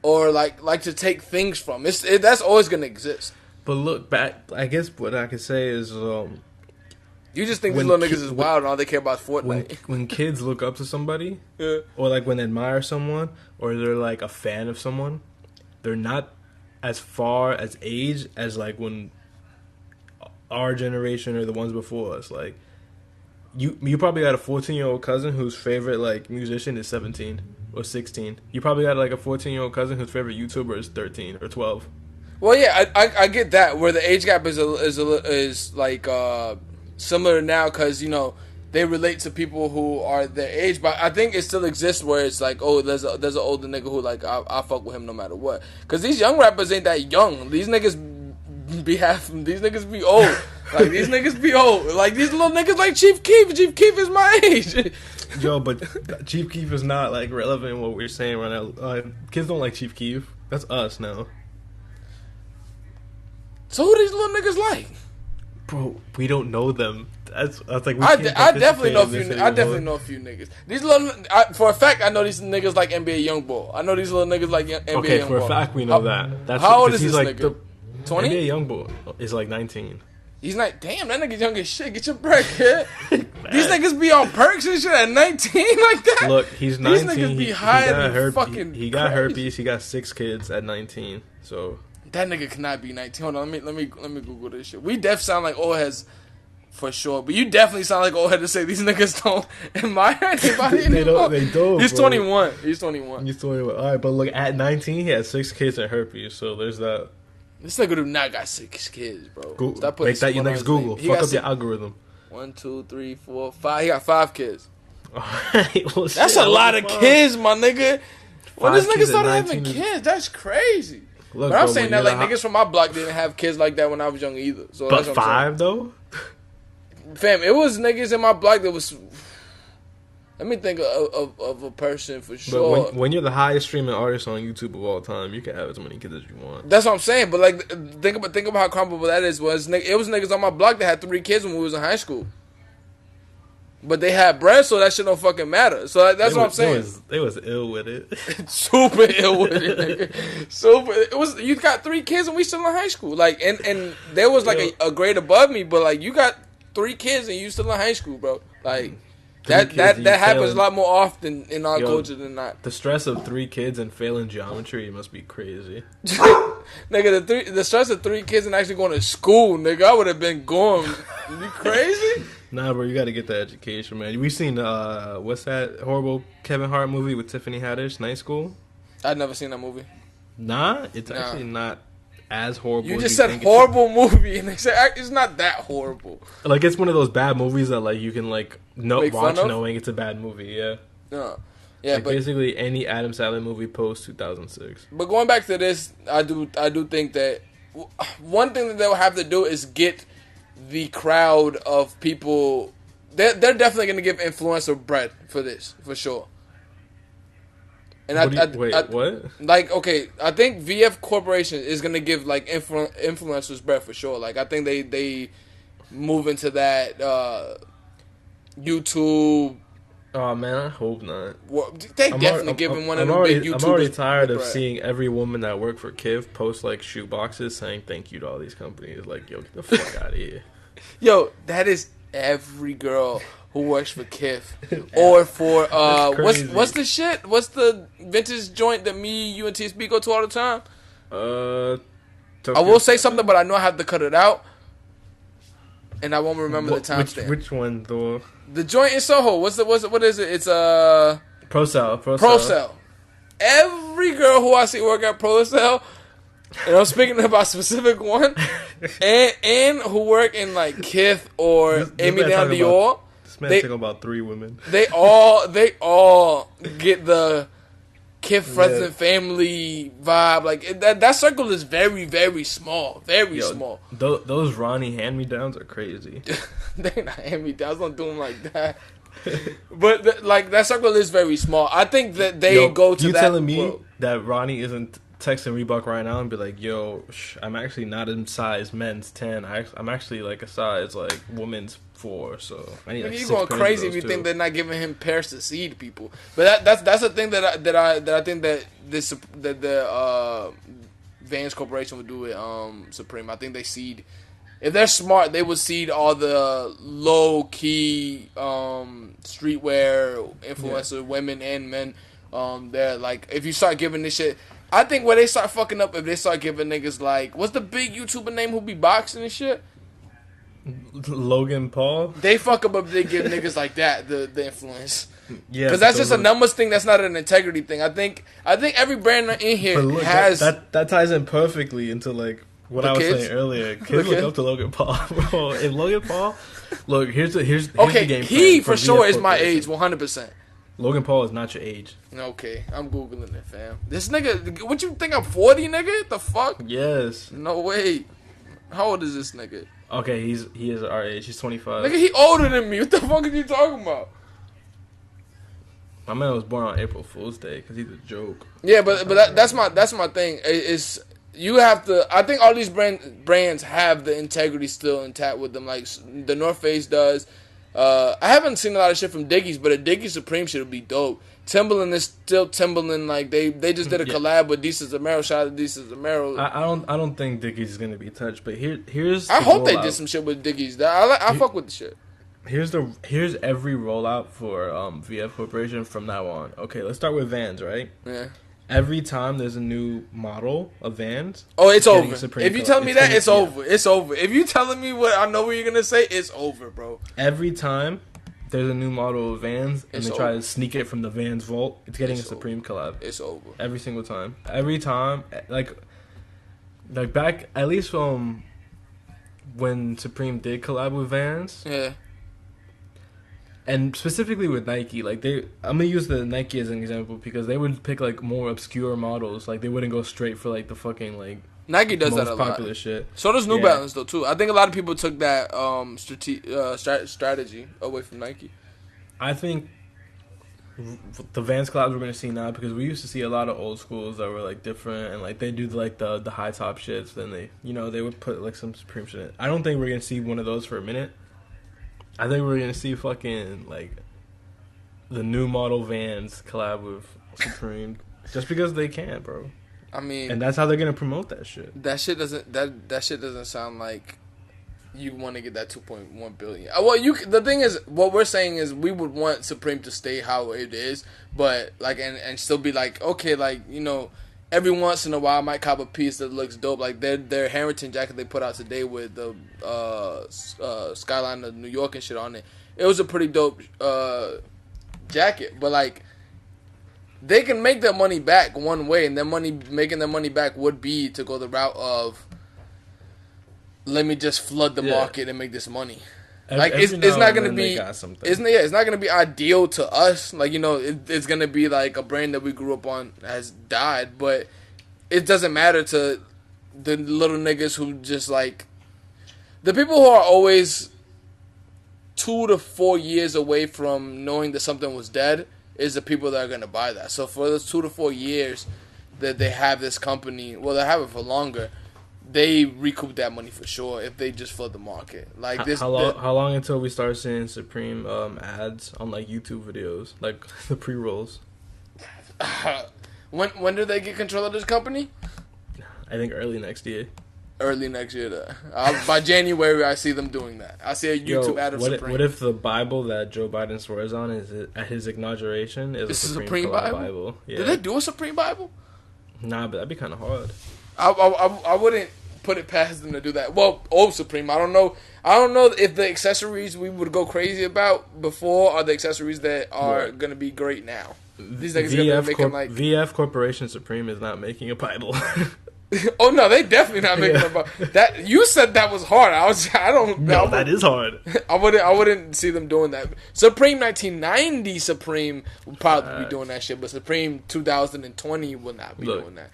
or, like to take things from. That's always going to exist. But look back, I guess what I can say is, you just think these little niggas is wild and all they care about is Fortnite. When kids look up to somebody, or like when they admire someone, or they're like a fan of someone, they're not as far as age as like when our generation or the ones before us. Like you probably got a 14-year-old cousin whose favorite like musician is 17 or 16. You probably got like a 14-year-old cousin whose favorite YouTuber is 13 or 12. Well, yeah, I get that where the age gap is like similar now because you know they relate to people who are their age, but I think it still exists where it's like, oh, there's an older nigga who like I fuck with him no matter what. Because these young rappers ain't that young. These niggas be old. Like these niggas be old. Like these little niggas like Chief Keef. Chief Keef is my age. Yo, but Chief Keef is not like relevant in what we're saying right now. Kids don't like Chief Keef. That's us now. So who these little niggas like? Bro, we don't know them. That's like I definitely know a few. I definitely know a few niggas. These little, for a fact, I know these niggas like NBA Youngboy. I know these little niggas like NBA Youngboy. Okay, for a fact, we know that. That's how old is this like nigga? 20. NBA Youngboy is like 19. He's like, damn, that nigga's young as shit. Get your break, kid. These niggas be on perks and shit at 19 like that. Look, he's 19. These niggas be high than fucking. He got herpes. He got 6 kids at 19. So. That nigga cannot be 19. Hold on, let me Google this shit. We def sound like old heads for sure, but you definitely sound like old head to say these niggas don't admire anybody anymore. They don't. He's 21. He's 21. He's 21. All right, but look, at 19, he had 6 kids and herpes. So there's that. This nigga do not got 6 kids, bro. Google. Stop putting. Make that your next Google. Fuck up your algorithm. 1, 2, 3, 4, 5. He got 5 kids. Alright, well, that's a lot of kids, my nigga. When this nigga started having kids, that's crazy. Look, but I'm saying that like niggas from my block didn't have kids like that when I was young either. So but 5 though, fam, it was niggas in my block that was. Let me think of a person for sure. But when you're the highest streaming artist on YouTube of all time, you can have as many kids as you want. That's what I'm saying. But like, think about how comparable that is. It was niggas on my block that had 3 kids when we was in high school. But they had bread, so that shit don't fucking matter. So that's what I'm saying. They was ill with it. Super ill with it, nigga. Super. It was. You got 3 kids and we still in high school. Like, and there was like a grade above me, but like you got 3 kids and you still in high school, bro. Like that happens a lot more often in our culture than not. The stress of 3 kids and failing geometry must be crazy. Nigga, the stress of 3 kids and actually going to school, nigga, I would have been going. You crazy? Nah, bro, you got to get the education, man. We seen what's that horrible Kevin Hart movie with Tiffany Haddish, Night School? I've never seen that movie. Nah, it's actually not as horrible. You as just said think horrible movie, and they said it's not that horrible. Like it's one of those bad movies that like you can like Make watch fun of? knowing it's a bad movie. Yeah. Yeah, Like but basically any Adam Sandler movie post 2006. but going back to this, I do think that one thing that they'll have to do is get the crowd of people. They're definitely going to give influencer bread for this, for sure. And what? Like, okay, I think VF Corporation is going to give like influencers bread for sure. Like, I think they move into that YouTube. Oh man, I hope not. Well, they definitely giving one of the big YouTubers. I'm already tired of seeing every woman that worked for Kif post like shoe boxes saying thank you to all these companies. Like, yo, get the fuck out of here. Yo, that is every girl who works for Kif or for what's the shit? What's the vintage joint that me, you, and TSB go to all the time? I will say something, but I know I have to cut it out, and I won't remember the timestamp. Which one though? The joint in Soho. What is it? It's ProCell. Every girl who I see work at ProCell, and I'm speaking about a specific one, and who work in like Kith or Amy Down Dior. This man's talking about 3 women. They all get the Kith friends and family vibe. Like that circle is very, very small, small. Those Ronnie hand-me-downs are crazy. They not hand-me-downs. Don't do them like that. But like that circle is very small. I think that they go to you that. You telling me that Ronnie isn't texting Reebok right now and be like, "Yo, I'm actually not in size men's 10. I'm actually like a size like women's 4. So I need like you're 6 going crazy if you think they're not giving him pairs to seed people. But that's the thing that I think that the Vans Corporation would do with Supreme. I think they seed. If they're smart, they would seed all the low key streetwear influencer women and men. They're like, if you start giving this shit, I think where they start fucking up if they start giving niggas like, what's the big YouTuber name who be boxing and shit? Logan Paul. They fuck up if they give niggas like that the influence. Yeah, because that's just a numbers thing. That's not an integrity thing. I think every brand in here has that ties in perfectly into like what I was saying earlier. Kids look up to Logan Paul, bro. And Logan Paul, look, here's the game. He for sure is my age, 100%. Logan Paul is not your age. Okay, I'm googling it, fam. This nigga, what you think I'm 40, nigga? The fuck? Yes. No way. How old is this nigga? Okay, he is our age. He's 25. Nigga, he older than me. What the fuck are you talking about? My man was born on April Fool's Day because he's a joke. Yeah, but that's my thing. Is you have to. I think all these brands have the integrity still intact with them. Like the North Face does. I haven't seen a lot of shit from Dickies, but a Dickies Supreme shit would be dope. Timberland is still Timberland. Like they just did a collab with Desus Zamero. Shout out to Desus Zamero. I don't think Dickies is gonna be touched, but here's. I hope they did some shit with Dickies. I fuck with the shit. Here's every rollout for VF Corporation from now on. Okay, let's start with Vans, right? Yeah. Every time there's a new model of Vans, it's over. If you tell me that, it's over. It's over. If you telling me what I know what you're gonna say, it's over, bro. Every time there's a new model of Vans and they try to sneak it from the Vans vault, it's getting a Supreme collab. It's over. Every single time. Every time, like back at least from when Supreme did collab with Vans. Yeah. And specifically with Nike, like I'm gonna use the Nike as an example because they would pick like more obscure models. Like they wouldn't go straight for like the fucking like Nike does that a lot. Popular shit. So does New Balance though too. I think a lot of people took that strategy away from Nike. I think the Vans collabs we're gonna see now because we used to see a lot of old schools that were like different and like they do like the high top shits. Then they would put like some Supreme shit in it. I don't think we're gonna see one of those for a minute. I think we're gonna see fucking like the new model Vans collab with Supreme just because they can, bro. I mean, and that's how they're gonna promote that shit. That shit doesn't sound like you want to get that 2.1 billion. Well, the thing is, what we're saying is we would want Supreme to stay how it is, but like and still be like okay, like every once in a while I might cop a piece that looks dope. Like their Harrington jacket they put out today with the skyline of New York and shit on it. It was a pretty dope jacket, but like they can make their money back one way, and making their money back would be to go the route of, let me just flood the market and make this money. Like it's not gonna be, it's not gonna be ideal to us. Like, you know, it's gonna be like a brand that we grew up on has died, but it doesn't matter to the little niggas who just like, the people who are always 2 to 4 years away from knowing that something was dead is the people that are gonna buy that. So for those 2 to 4 years that they have this company, well, they have it for longer, they recoup that money for sure if they just flood the market. Like this. How long until we start seeing Supreme ads on like YouTube videos, like the pre-rolls? When do they get control of this company? I think early next year. Early next year, though. By January, I see them doing that. I see a YouTube ad of Supreme. What if the Bible that Joe Biden swears on is at his inauguration is a Supreme Bible? Yeah. Did they do a Supreme Bible? Nah, but that'd be kind of hard. I wouldn't put it past them to do that. Well, Old Supreme, I don't know if the accessories we would go crazy about before are the accessories that are going to be great now. These niggas going to be making like... VF Corporation Supreme is not making a Bible. Oh no, they definitely not making a Bible. That you said that was hard. That is hard. I wouldn't see them doing that. Supreme 1990 Supreme will probably be doing that shit, but Supreme 2020 will not be doing that.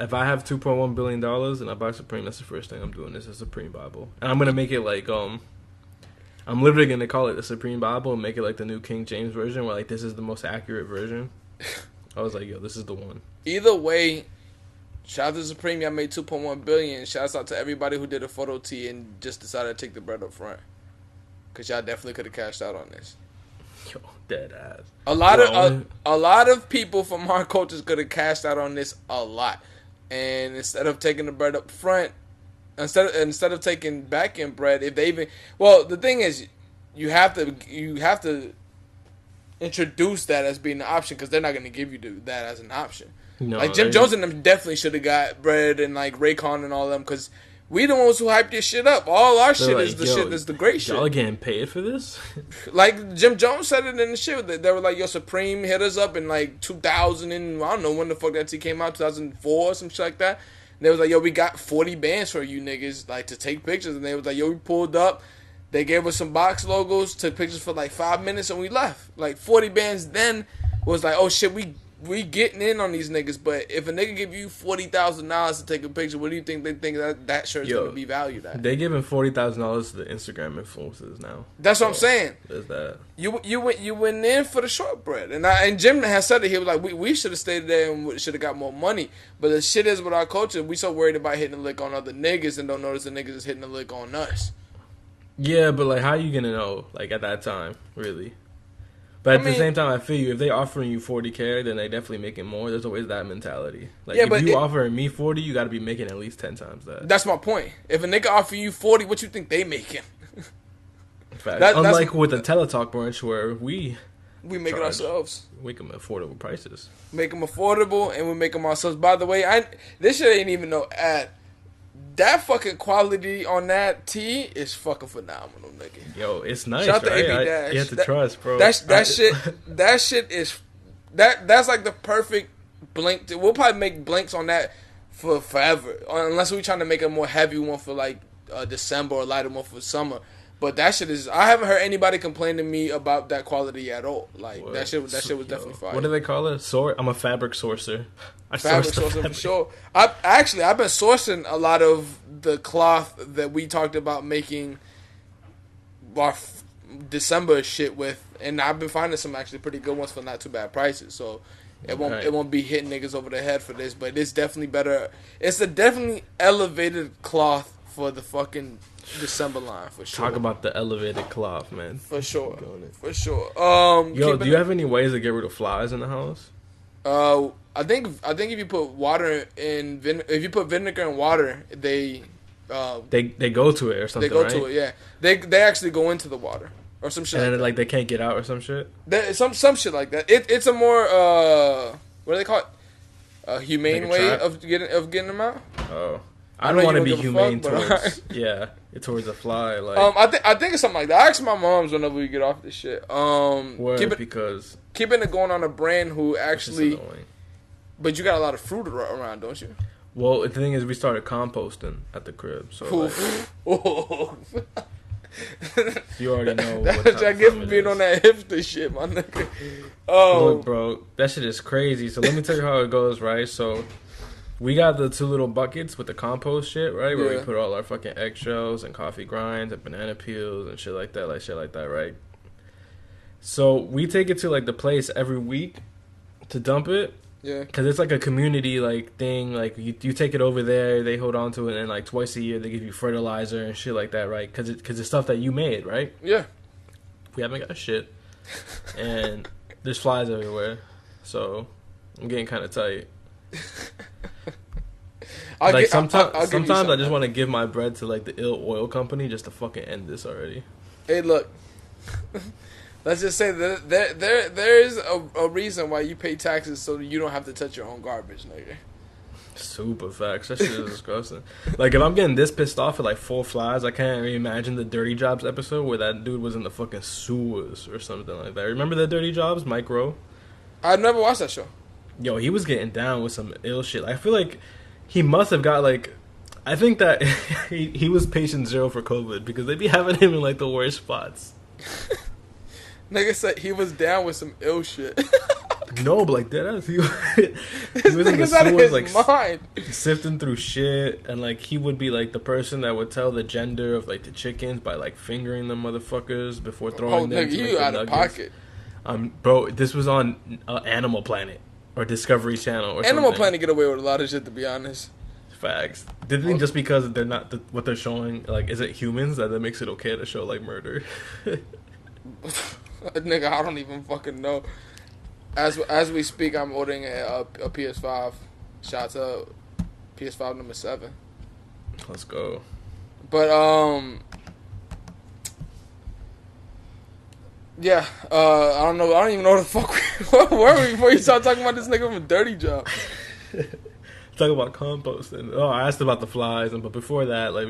If I have $2.1 billion and I buy Supreme, that's the first thing I'm doing is a Supreme Bible, and I'm gonna make it like I'm literally gonna call it the Supreme Bible and make it like the new King James version, where like this is the most accurate version. I was like, yo, this is the one. Either way. Shout out to Supreme, y'all made $2.1 billion. Shouts out to everybody who did a photo tee and just decided to take the bread up front. Because y'all definitely could have cashed out on this. Yo, dead ass. A lot of people from our cultures could have cashed out on this a lot. And instead of taking the bread up front, instead of taking back end bread, if they even... Well, the thing is, you have to introduce that as being an option because they're not going to give you that as an option. No, like Jim Jones and them definitely should have got bread and like Raycon and all them because we the ones who hyped this shit up. All our shit is the shit that's the great shit. Y'all getting paid for this? Like Jim Jones said it in the shit. They were like, yo, Supreme hit us up in like 2000 and I don't know when the fuck that T came out, 2004 or some shit like that. And they was like, yo, we got 40 bands for you niggas like to take pictures. And they was like, yo, we pulled up. They gave us some box logos, took pictures for like 5 minutes and we left. Like 40 bands then was like, oh shit, we getting in on these niggas, but if a nigga give you $40,000 to take a picture, what do you think they think that shirt's gonna be valued at? They giving $40,000 to the Instagram influencers now. That's what I'm saying. There's that. You went in for the shortbread, and Jim has said it. He was like, we should have stayed there and should have got more money. But the shit is with our culture, we so worried about hitting a lick on other niggas and don't notice the niggas is hitting a lick on us. Yeah, but like, how you gonna know? Like at that time, really. But at the same time, I feel you. If they offering you $40K, then they definitely making more. There's always that mentality. Like if you offering me 40, you got to be making at least 10 times that. That's my point. If a nigga offer you 40, what you think they making? Unlike with the Telatalk branch where we make it ourselves. We make them affordable prices. Make them affordable, and we make them ourselves. By the way, this shit ain't even no ad. That fucking quality on that tee is fucking phenomenal, nigga. Yo, it's nice. Shout out right? to AP-3. You have to trust, bro. That shit is that's like the perfect blank. We'll probably make blanks on that for forever, unless we're trying to make a more heavy one for like December or a lighter one for summer. But that shit is. I haven't heard anybody complain to me about that quality at all. Like that shit was definitely fire. What do they call it? I'm a fabric sourcer. Fabric sourcer for sure. I've been sourcing a lot of the cloth that we talked about making our December shit with, and I've been finding some actually pretty good ones for not too bad prices. So it won't be hitting niggas over the head for this, but it's definitely better. It's a definitely elevated cloth for the fucking December line for sure. Talk about the elevated cloth, man. For sure. For sure. Yo, do you have any ways to get rid of flies in the house? I think if you put water in if you put vinegar and water, they go to it or something. They go to it, yeah. They actually go into the water or some shit. And like like they can't get out or some shit. Some shit like that. It's a more what do they call it? A humane way of getting them out. Oh, I don't want to be humane towards. Yeah, towards a fly. Like, I think it's something like that. I ask my moms whenever we get off this shit. because keeping it going on a brand who it's just actually. annoying. But you got a lot of fruit around, don't you? Well, the thing is, we started composting at the crib, so like, you already know. That's what I get for being on that hipster shit, my nigga. Look, bro, that shit is crazy. So let me tell you how it goes, right? So we got the 2 little buckets with the compost shit, right? Where we put all our fucking eggshells and coffee grinds and banana peels and shit like that, right? So we take it to like the place every week to dump it. Yeah. Because it's like a community like thing. Like you take it over there, they hold on to it, and like twice a year they give you fertilizer and shit like that, right? Because it's stuff that you made, right? Yeah. We haven't got shit, and there's flies everywhere, so I'm getting kind of tight. Sometimes I just want to give my bread to like the ill oil company just to fucking end this already. Hey, look. Let's just say that there is a reason why you pay taxes so you don't have to touch your own garbage, nigga. Super facts. That shit is disgusting. Like, if I'm getting this pissed off at like 4 flies, I can't really imagine the Dirty Jobs episode where that dude was in the fucking sewers or something like that. Remember the Dirty Jobs, Mike Rowe? I've never watched that show. Yo, he was getting down with some ill shit. I feel like he must have got like, I think that he was patient 0 for COVID because they be having him in like the worst spots. Nigga said he was down with some ill shit. No, but like that, he was in the sewers, like mind. Sifting through shit, and like he would be like the person that would tell the gender of like the chickens by like fingering them motherfuckers before throwing them. Nigga, to, you like, out of pocket. Bro, this was on Animal Planet or Discovery Channel or Animal something. Planet get away with a lot of shit, to be honest. Facts. Did they think just because they're not what they're showing, like, is it humans that makes it okay to show like murder? Nigga, I don't even fucking know. As we speak, I'm ordering a PS5. Shots up, PS5 number 7. Let's go. But yeah. I don't know. I don't even know what the fuck. Where were we before you start talking about this nigga from a dirty job? Talk about composting. Oh, I asked about the flies, but before that, like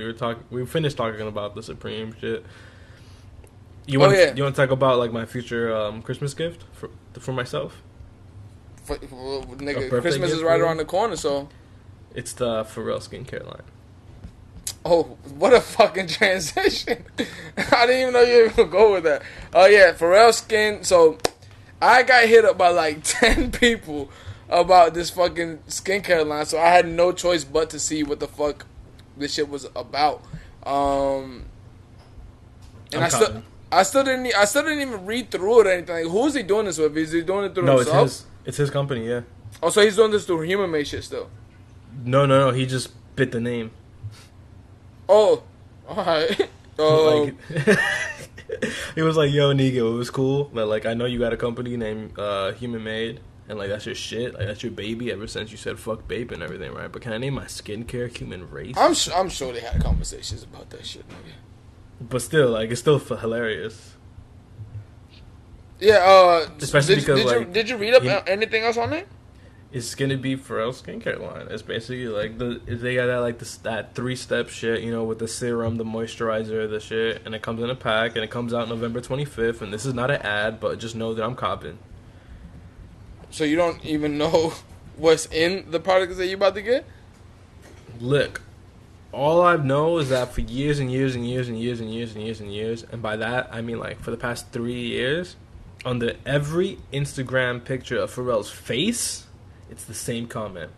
we finished talking about the Supreme shit. You want to talk about like my future Christmas gift for myself? Nigga, Christmas is right around the corner, so it's the Pharrell skincare line. Oh, what a fucking transition! I didn't even know you were gonna go with that. Oh yeah, Pharrell skin. So I got hit up by like 10 people about this fucking skincare line, so I had no choice but to see what the fuck this shit was about. And I still didn't even read through it or anything. Like, who is he doing this with? Is he doing it through himself? It's his company, yeah. Oh, so he's doing this through Human Made shit still? No. He just bit the name. Oh, alright. Like, he was like, "Yo, nigga, it was cool. But like, I know you got a company named Human Made, and like that's your shit. Like that's your baby. Ever since you said fuck babe and everything, right? But can I name my skincare Human Race? I'm sure they had conversations about that shit, nigga. But still, like, it's still hilarious. Yeah, especially because did you read up anything else on it? It's gonna be Pharrell skincare line. It's basically like they got that 3-step shit, you know, with the serum, the moisturizer, the shit, and it comes in a pack, and it comes out November 25th. And this is not an ad, but just know that I'm copping. So you don't even know what's in the products that you about to get? Look, all I know is that for years and years and years and years and years and years and years, and by that I mean like for the past 3 years, under every Instagram picture of Pharrell's face, it's the same comment.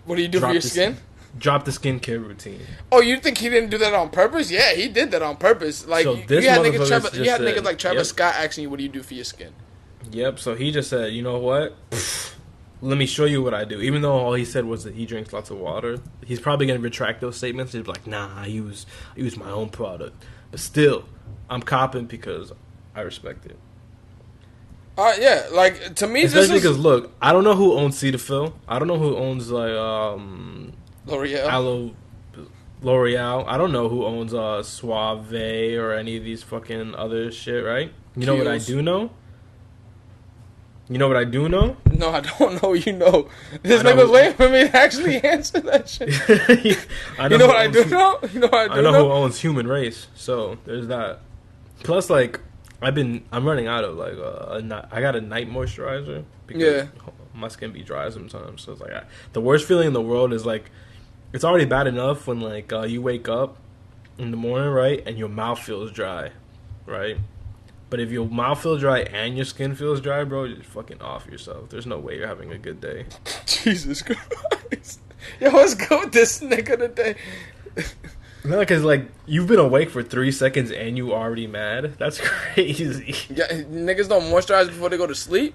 What do you do for your skin? Drop the skincare routine. Oh, you think he didn't do that on purpose? Yeah, he did that on purpose. Like, so you had niggas like Travis Scott asking you, what do you do for your skin? Yep, so he just said, you know what? Let me show you what I do. Even though all he said was that he drinks lots of water, he's probably going to retract those statements. He'd be like, nah, I use my own product. But still, I'm copping because I respect it. Yeah, like, to me, especially because, look, I don't know who owns Cetaphil. I don't know who owns, like, L'Oreal. I don't know who owns Suave or any of these fucking other shit, right? You know what I do know? You know what I do know? No, I don't know. You know, this I know nigga was who- waiting for me to actually answer that shit. I You know who what I owns do hu- know? You know what I I do know know? who owns Human Race, so there's that. Plus, like, I'm running out of like I got a night moisturizer because Yeah. my skin be dry sometimes. So it's like the worst feeling in the world is like it's already bad enough when like you wake up in the morning, right, and your mouth feels dry, right. But if your mouth feels dry and your skin feels dry, bro, you're just fucking off yourself. There's no way you're having a good day. Jesus Christ. Yo, what's good with this nigga today? No, because like you've been awake for 3 seconds and you already mad. That's crazy. Yeah, niggas don't moisturize before they go to sleep.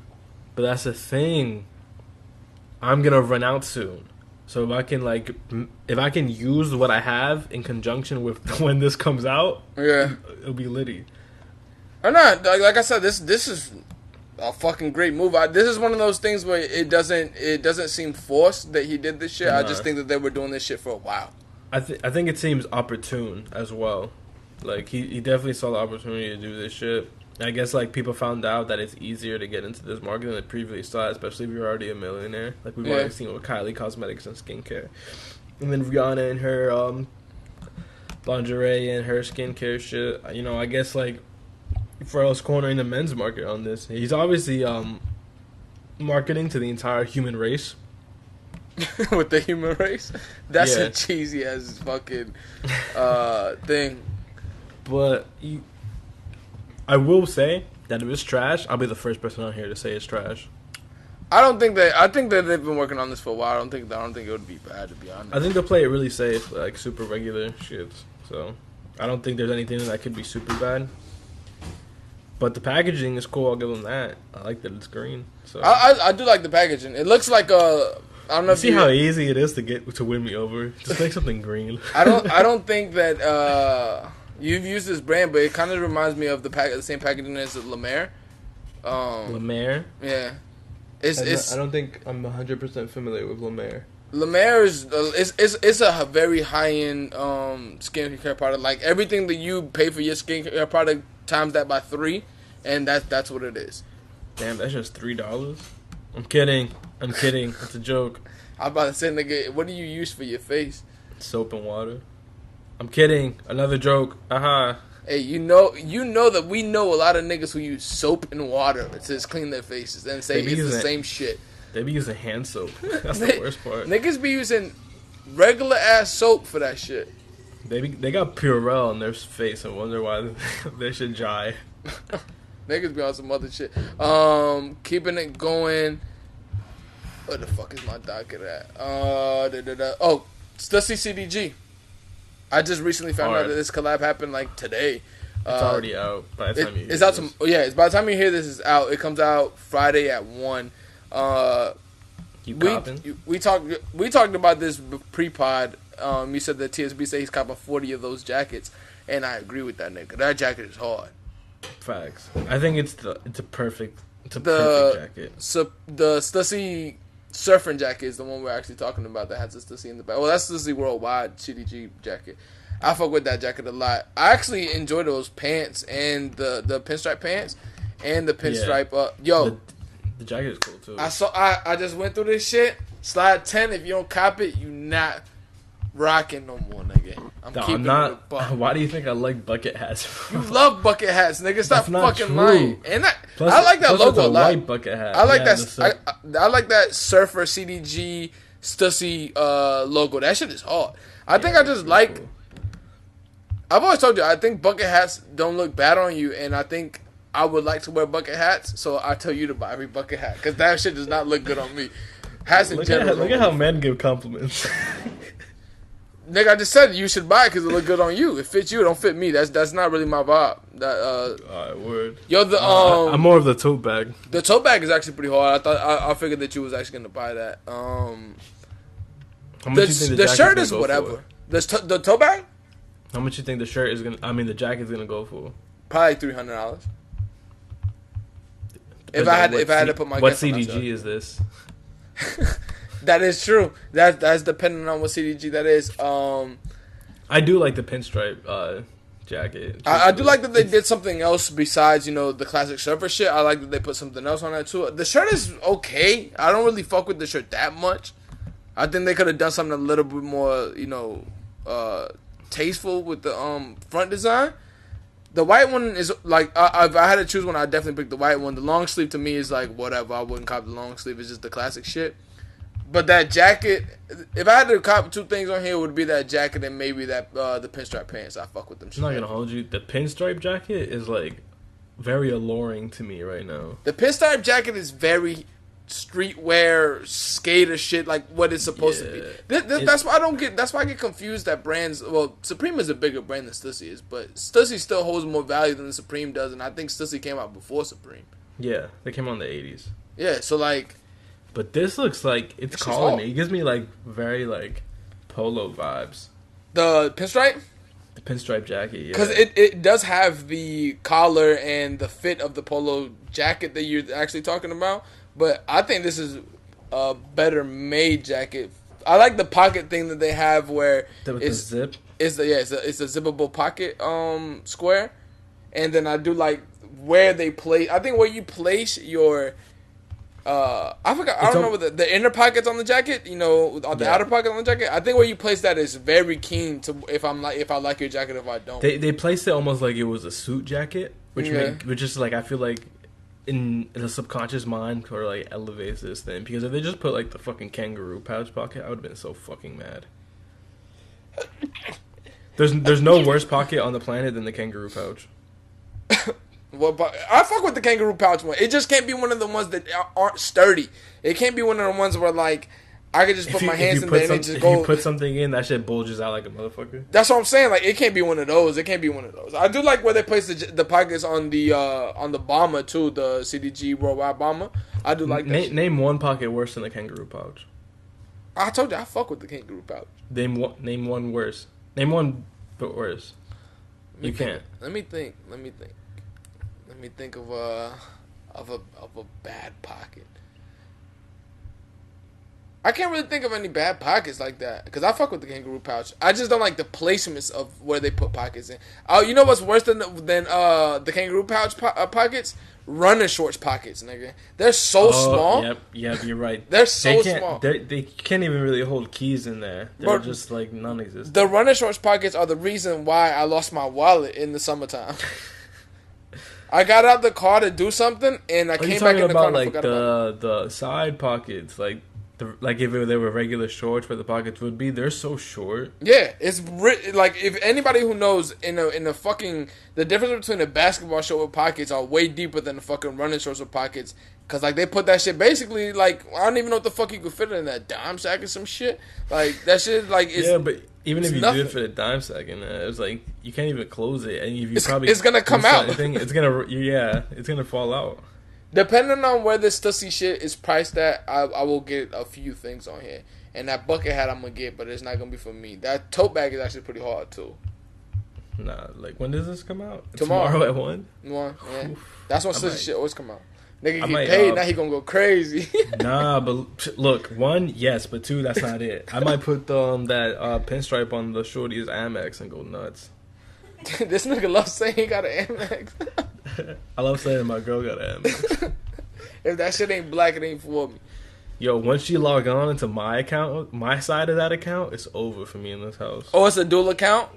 But that's the thing. I'm gonna run out soon. So if I can use what I have in conjunction with when this comes out, Yeah. it'll be litty. Or not. Like I said, this is a fucking great move. This is one of those things where it doesn't seem forced that he did this shit. I Nah. just think that they were doing this shit for a while. I think it seems opportune as well. Like he definitely saw the opportunity to do this shit. I guess like people found out that it's easier to get into this market than they previously thought, especially if you're already a millionaire. Like we've already seen with Kylie Cosmetics and skincare, and then Rihanna and her lingerie and her skincare shit. You know, I guess like for us cornering the men's market on this, he's obviously marketing to the entire human race. With the human race, that's Yeah. a cheesy as fucking thing. But I will say that if it's trash, I'll be the first person on here to say it's trash. I think that they've been working on this for a while. I don't think it would be bad, to be honest. I think they'll play it really safe, like super regular shits. So I don't think there's anything that could be super bad. But the packaging is cool. I'll give them that. I like that it's green. So I do like the packaging. It looks like I don't know you if see how easy it is to win me over. Just make something green. I don't think that you've used this brand, but it kind of reminds me of the same packaging as La Mer. La Mer. Yeah, I don't think I'm 100% familiar with La Mer. La Mer is it's a very high end skincare product. Like everything that you pay for your skincare product times that by 3, and that's what it is. Damn, that's just $3. I'm kidding. It's a joke. I was about to say, nigga, what do you use for your face? Soap and water. I'm kidding. Another joke. Aha. Hey, you know that we know a lot of niggas who use soap and water to clean their faces and say it's the same shit. They be using hand soap. That's the worst part. Niggas be using regular ass soap for that shit. They got Purell on their face and wonder why they should dry. Niggas be on some other shit. Keeping it going. Where the fuck is my docket at? Oh, Stussy CDG. I just recently found out that this collab happened like today. It's already out by the time you hear it's out. this. It's by the time you hear this is out. It comes out Friday at 1. We talked about this pre-pod. You said that TSB said he's copping 40 of those jackets, and I agree with that nigga. That jacket is hard. Facts. I think it's a perfect jacket. So the Stussy surfing jacket is the one we're actually talking about that has the Stussy in the back. Well, that's Stussy Worldwide CDG jacket. I fuck with that jacket a lot. I actually enjoy those pants and the pinstripe pants and the pinstripe. The jacket is cool too. I just went through this shit. Slide 10. If you don't cop it, you not rocking no more, nigga. I'm not. Why do you think I like bucket hats? You love bucket hats, nigga. Stop fucking true. lying. And Plus, I like that logo it's a a lot. white bucket hat. I like Yeah, that. I like that Surfer CDG Stussy logo. That shit is hard. I think I just like. Cool. I've always told you I think bucket hats don't look bad on you, and I think I would like to wear bucket hats. So I tell you to buy me bucket hat because that shit does not look good on me. Hats in general. Look at how men give compliments. Nigga, I just said you should buy it because it look good on you. It fits you. It don't fit me. That's not really my vibe. Alright, word. Yo, I'm more of the tote bag. The tote bag is actually pretty hard. I figured that you was actually gonna buy that. How much you think The jacket's shirt gonna is go whatever. for? The tote bag How much you think the shirt is gonna? I mean, the jacket's gonna go for? probably $300. If I had to put my what guess on that CDG is this? That is true. That's depending on what CDG that is. I do like the pinstripe jacket. I do like that they did something else besides, the classic surfer shit. I like that they put something else on that too. The shirt is okay. I don't really fuck with the shirt that much. I think they could have done something a little bit more, tasteful with the front design. The white one is like, if I had to choose one, I'd definitely pick the white one. The long sleeve to me is like whatever. I wouldn't cop the long sleeve. It's just the classic shit. But that jacket, if I had to cop two things on here, it would be that jacket and maybe that the pinstripe pants. I fuck with them. I'm not gonna hold you. The pinstripe jacket is like very alluring to me right now. The pinstripe jacket is very streetwear skater shit, like what it's supposed to be. That's why I don't get. That's why I get confused that brands. Well, Supreme is a bigger brand than Stussy is, but Stussy still holds more value than Supreme does, and I think Stussy came out before Supreme. Yeah, they came out in the 80s. Yeah, so like. But this looks like it's calling me. It gives me like very like polo vibes. The pinstripe. The pinstripe jacket, yeah. Because it does have the collar and the fit of the polo jacket that you're actually talking about. But I think this is a better made jacket. I like the pocket thing that they have where the zip. It's a zippable pocket square, and then I do like where they place. I think where you place your. I forgot. I don't know what the inner pockets on the jacket. On the outer pocket on the jacket. I think where you place that is very keen to if I like your jacket, if I don't. They placed it almost like it was a suit jacket, which is like I feel like in the subconscious mind or like elevates this thing, because if they just put like the fucking kangaroo pouch pocket, I would have been so fucking mad. There's no worse pocket on the planet than the kangaroo pouch. Well, but I fuck with the kangaroo pouch one. It just can't be one of the ones that aren't sturdy. It can't be one of the ones where like I could just put my hands in there and it just go. If you put something in, that shit bulges out like a motherfucker. That's what I'm saying. Like it can't be one of those. It can't be one of those. I do like where they place the pockets on the bomber too, the CDG Worldwide bomber. I do like that. Name one pocket worse than the kangaroo pouch. I told you I fuck with the kangaroo pouch. Name one worse. Name one but worse. You can't. Let me think. Let me think of a bad pocket. I can't really think of any bad pockets like that because I fuck with the kangaroo pouch. I just don't like the placements of where they put pockets in. Oh, you know what's worse than the kangaroo pouch pockets? Running shorts pockets, nigga. They're so small. Yep, you're right. They're so small. They can't even really hold keys in there. They're just like non-existent. The running shorts pockets are the reason why I lost my wallet in the summertime. I got out the car to do something, and I came back in the car and I forgot about it. The side pockets, like if they were regular shorts, where the pockets would be, they're so short. Yeah, it's like if anybody who knows in the fucking the difference between a basketball short with pockets are way deeper than the fucking running shorts with pockets. Cause like they put that shit basically like I don't even know what the fuck you could fit in that dime sack or some shit. Like that shit like it's, yeah, but even if you do it for the dime sack in there, it's like you can't even close it, and it's gonna come out. It's gonna fall out. Depending on where this Stussy shit is priced at, I will get a few things on here, and that bucket hat I'm gonna get, but it's not gonna be for me. That tote bag is actually pretty hard too. Nah, like when does this come out? Tomorrow at 1? Yeah. That's when Stussy shit always come out. Nigga get paid, now he gonna go crazy. Nah, but look, 1, yes, but 2, that's not it. I might put that pinstripe on the shorty's Amex and go nuts. This nigga loves saying he got an Amex. I love saying my girl got an Amex. If that shit ain't black, it ain't for me. Yo, once you log on into my account, my side of that account, it's over for me in this house. Oh, it's a dual account?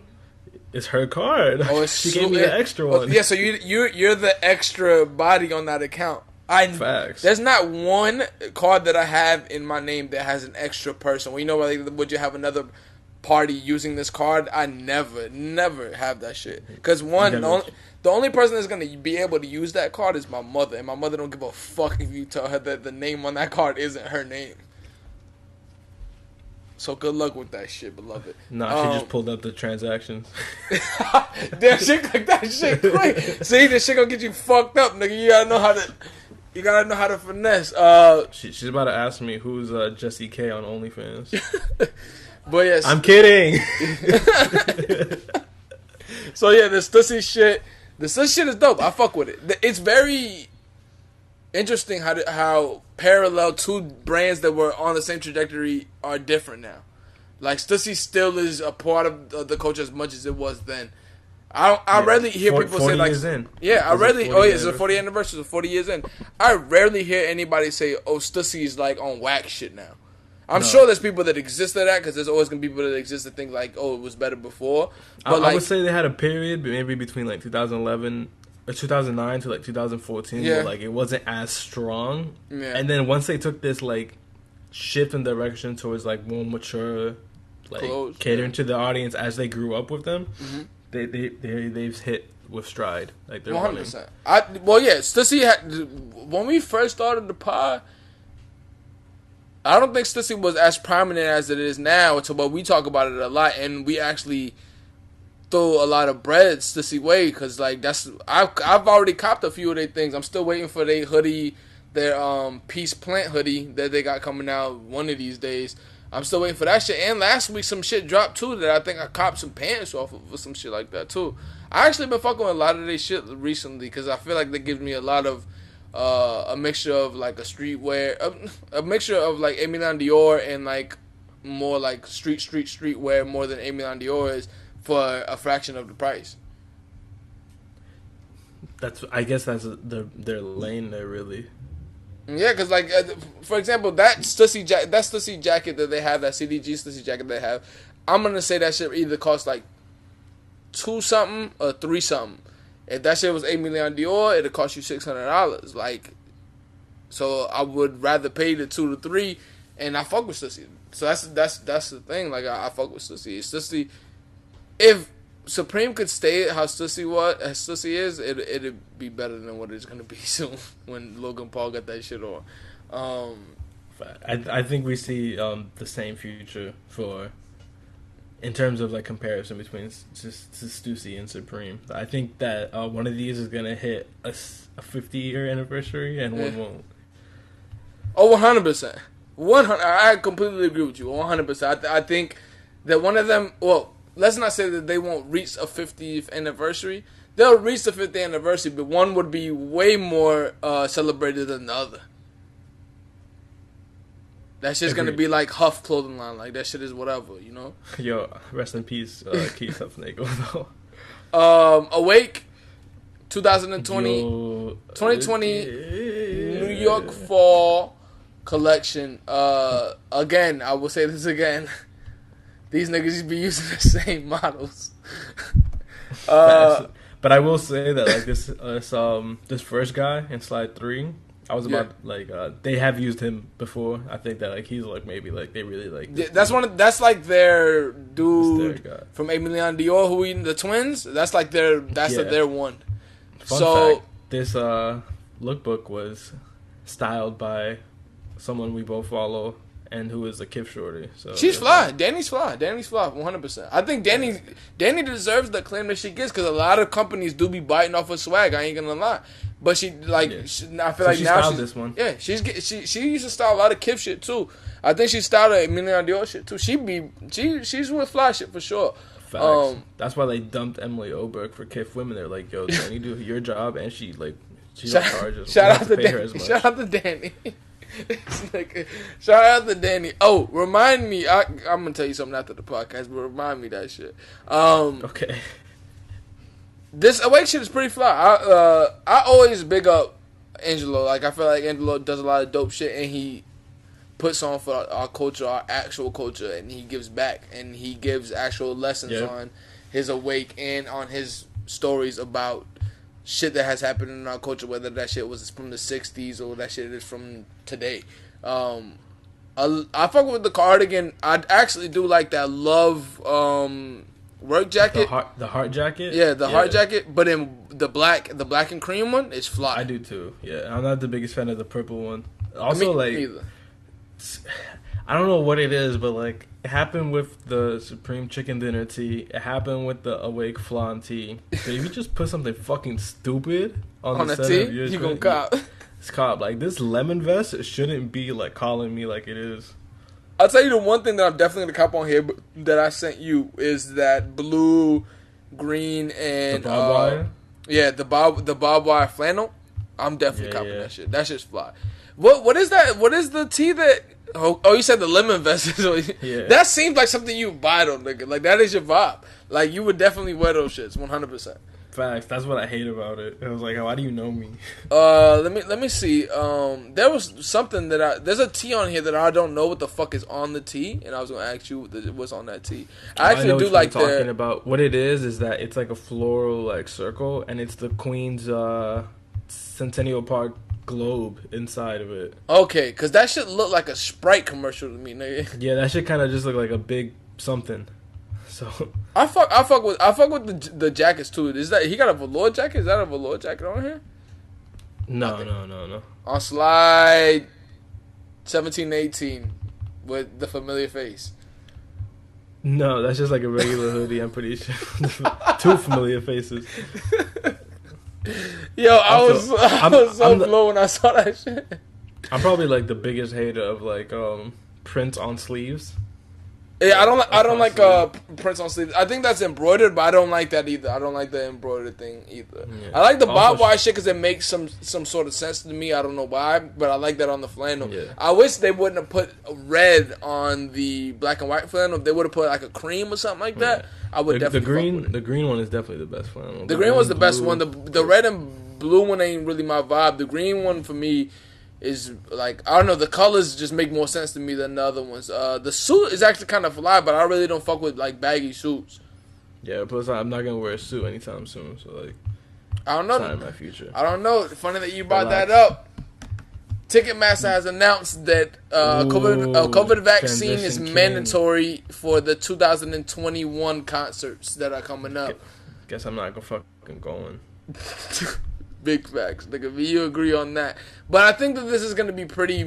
It's her card. Oh, she gave me the extra one. Yeah, so you're the extra body on that account. Facts. There's not one card that I have in my name that has an extra person. Well, you know, like, would you have another party using this card? I never have that shit. Because the only person that's gonna be able to use that card is my mother, and my mother don't give a fuck if you tell her that the name on that card isn't her name. So good luck with that shit, beloved. Nah, she just pulled up the transactions. Damn, shit like that shit quick. See, this shit gonna get you fucked up, nigga. You gotta know how to finesse. She's about to ask me who's Jessie K on OnlyFans. But yes, I'm kidding. So yeah, the Stussy shit is dope. I fuck with it. It's very interesting how parallel two brands that were on the same trajectory are different now. Like Stussy still is a part of the culture as much as it was then. I rarely hear people say like, years in. Yeah, I rarely. Oh yeah, it's a 40th anniversary. It's 40 years in. I rarely hear anybody say, "Oh, Stussy's like on whack shit now." I'm sure there's people that exist to that because there's always gonna be people that exist that think like, "Oh, it was better before." But I would say they had a period, maybe between like 2011 or 2009 to like 2014, where like it wasn't as strong. Yeah. And then once they took this like shift in direction towards like more mature, like catering to the audience as they grew up with them. Mm-hmm. They've hit with stride, like they're 100%. Stussy when we first started the pod, I don't think Stussy was as prominent as it is now. But we talk about it a lot, and we actually throw a lot of bread Stussy way because like I've already copped a few of their things. I'm still waiting for their hoodie, their Peace Plant hoodie that they got coming out one of these days. I'm still waiting for that shit. And last week some shit dropped too that I think I copped some pants off of or some shit like that too. I actually been fucking with a lot of their shit recently because I feel like they give me a lot of a mixture of like a streetwear, a mixture of like Emilion Dior and like more like streetwear more than Emilion Dior is for a fraction of the price. I guess that's their lane there really. Yeah, because, like, for example, that Stussy jacket that they have, that CDG Stussy jacket they have, I'm going to say that shit either cost, like, 2-something or 3-something. If that shit was $8 million Dior, it'd cost you $600. Like, so I would rather pay the 2 to 3, and I fuck with Stussy. So that's the thing. Like, I fuck with Stussy. Stussy, if Supreme could stay how Stussy is, it'd be better than what it's gonna be soon when Logan Paul got that shit on. I think we see the same future in terms of like comparison between Stussy and Supreme. I think that one of these is gonna hit a 50-year anniversary and one won't. Oh, 100%. 100. I completely agree with you. 100%. I think that one of them. Well, let's not say that they won't reach a 50th anniversary. They'll reach the 50th anniversary, but one would be way more celebrated than the other. That shit's going to be like Huff clothing line. Like, that shit is whatever, you know? Yo, rest in peace, Keith Huffnagel, though. Awake, 2020, 2020 New York Fall collection. Again, I will say this again. These niggas be using the same models. But I will say that like this first guy in slide 3, I was about they have used him before. I think that like he's like maybe like they really like. That's like their dude from Emilion Dior who the twins. That's like their one. Fun fact, this lookbook was styled by someone we both follow. And who is a Kif shorty? So she's fly. Danny's fly. 100%. I think Danny deserves the claim that she gets because a lot of companies do be biting off her swag. I ain't gonna lie, but she like I feel like now she's this one. Yeah, she used to style a lot of Kif shit too. I think she styled a Emilion Dior shit too. She's with fly shit for sure. Facts. That's why they dumped Emily Oberg for Kif Women. They're like, yo, Danny, do your job, and she don't charge us. Shout out to Danny. Shout out to Danny. Oh, remind me. I'm gonna tell you something after the podcast, but remind me that shit. Okay. This Awake shit is pretty fly. I always big up Angelo. Like I feel like Angelo does a lot of dope shit, and he puts on for our culture, our actual culture, and he gives back, and he gives actual lessons on his Awake and on his stories about shit that has happened in our culture, whether that shit was from the 60s or that shit is from today. I fuck with the cardigan. I actually do like that Love work jacket. The heart jacket? Yeah, the heart jacket. But in the black and cream one, it's fly. I do too. Yeah, I'm not the biggest fan of the purple one. Also, neither. I don't know what it is, but like it happened with the Supreme Chicken Dinner tee. It happened with the Awake Flan tee. So if you just put something fucking stupid on the center of your you gonna cop. It's cop. Like this lemon vest, it shouldn't be like calling me like it is. I'll tell you the one thing that I'm definitely gonna cop on here that I sent you is that blue, green, and the barbed wire. Yeah, the barbed wire flannel. I'm definitely Yeah, copping yeah. that shit. That shit's fly. What is that? What is the tee that? Oh, you said the lemon vest. Yeah. That seems like something you would buy though, nigga. Like that is your vibe. Like you would definitely wear those shits, 100%. Facts. That's what I hate about it. I was like, why do you know me? Let me see. There was something there's a tee on here that I don't know what the fuck is on the tee, and I was gonna ask you what's on that tee. I actually know do what like you're talking about. What it is that it's like a floral like circle, and it's the Queen's Centennial Park globe inside of it. Okay, cause that shit look like a Sprite commercial to me, nigga. Yeah, that shit kind of just look like a big something. So I fuck with the jackets too. Is that he got a velour jacket? Is that a velour jacket on here? no. On slide 17-18 with the familiar face. No, that's just like a regular hoodie. I'm pretty sure. Two familiar faces. Yo, I was so I'm blown when I saw that shit. I'm probably like the biggest hater of like print on sleeves. Yeah, I don't like prints on sleeves. I think that's embroidered, but I don't like that either. I don't like the embroidered thing either. Yeah. I like the barbed wire shit because it makes some sort of sense to me. I don't know why, but I like that on the flannel. Yeah. I wish they wouldn't have put red on the black and white flannel. If they would have put like a cream or something like that, I would definitely. The green one is definitely the best flannel. The green was the best one. The red and blue one ain't really my vibe. The green one for me is like, I don't know, the colors just make more sense to me than the other ones. The suit is actually kind of fly, but I really don't fuck with like baggy suits. Yeah, plus I'm not gonna wear a suit anytime soon, so like I don't know. It's not in my future. I don't know. Funny that you brought that up. Ticketmaster has announced that COVID vaccine is mandatory for the 2021 concerts that are coming up. Guess I'm not gonna fucking going. Big facts, nigga. You agree on that? But I think that this is gonna be pretty.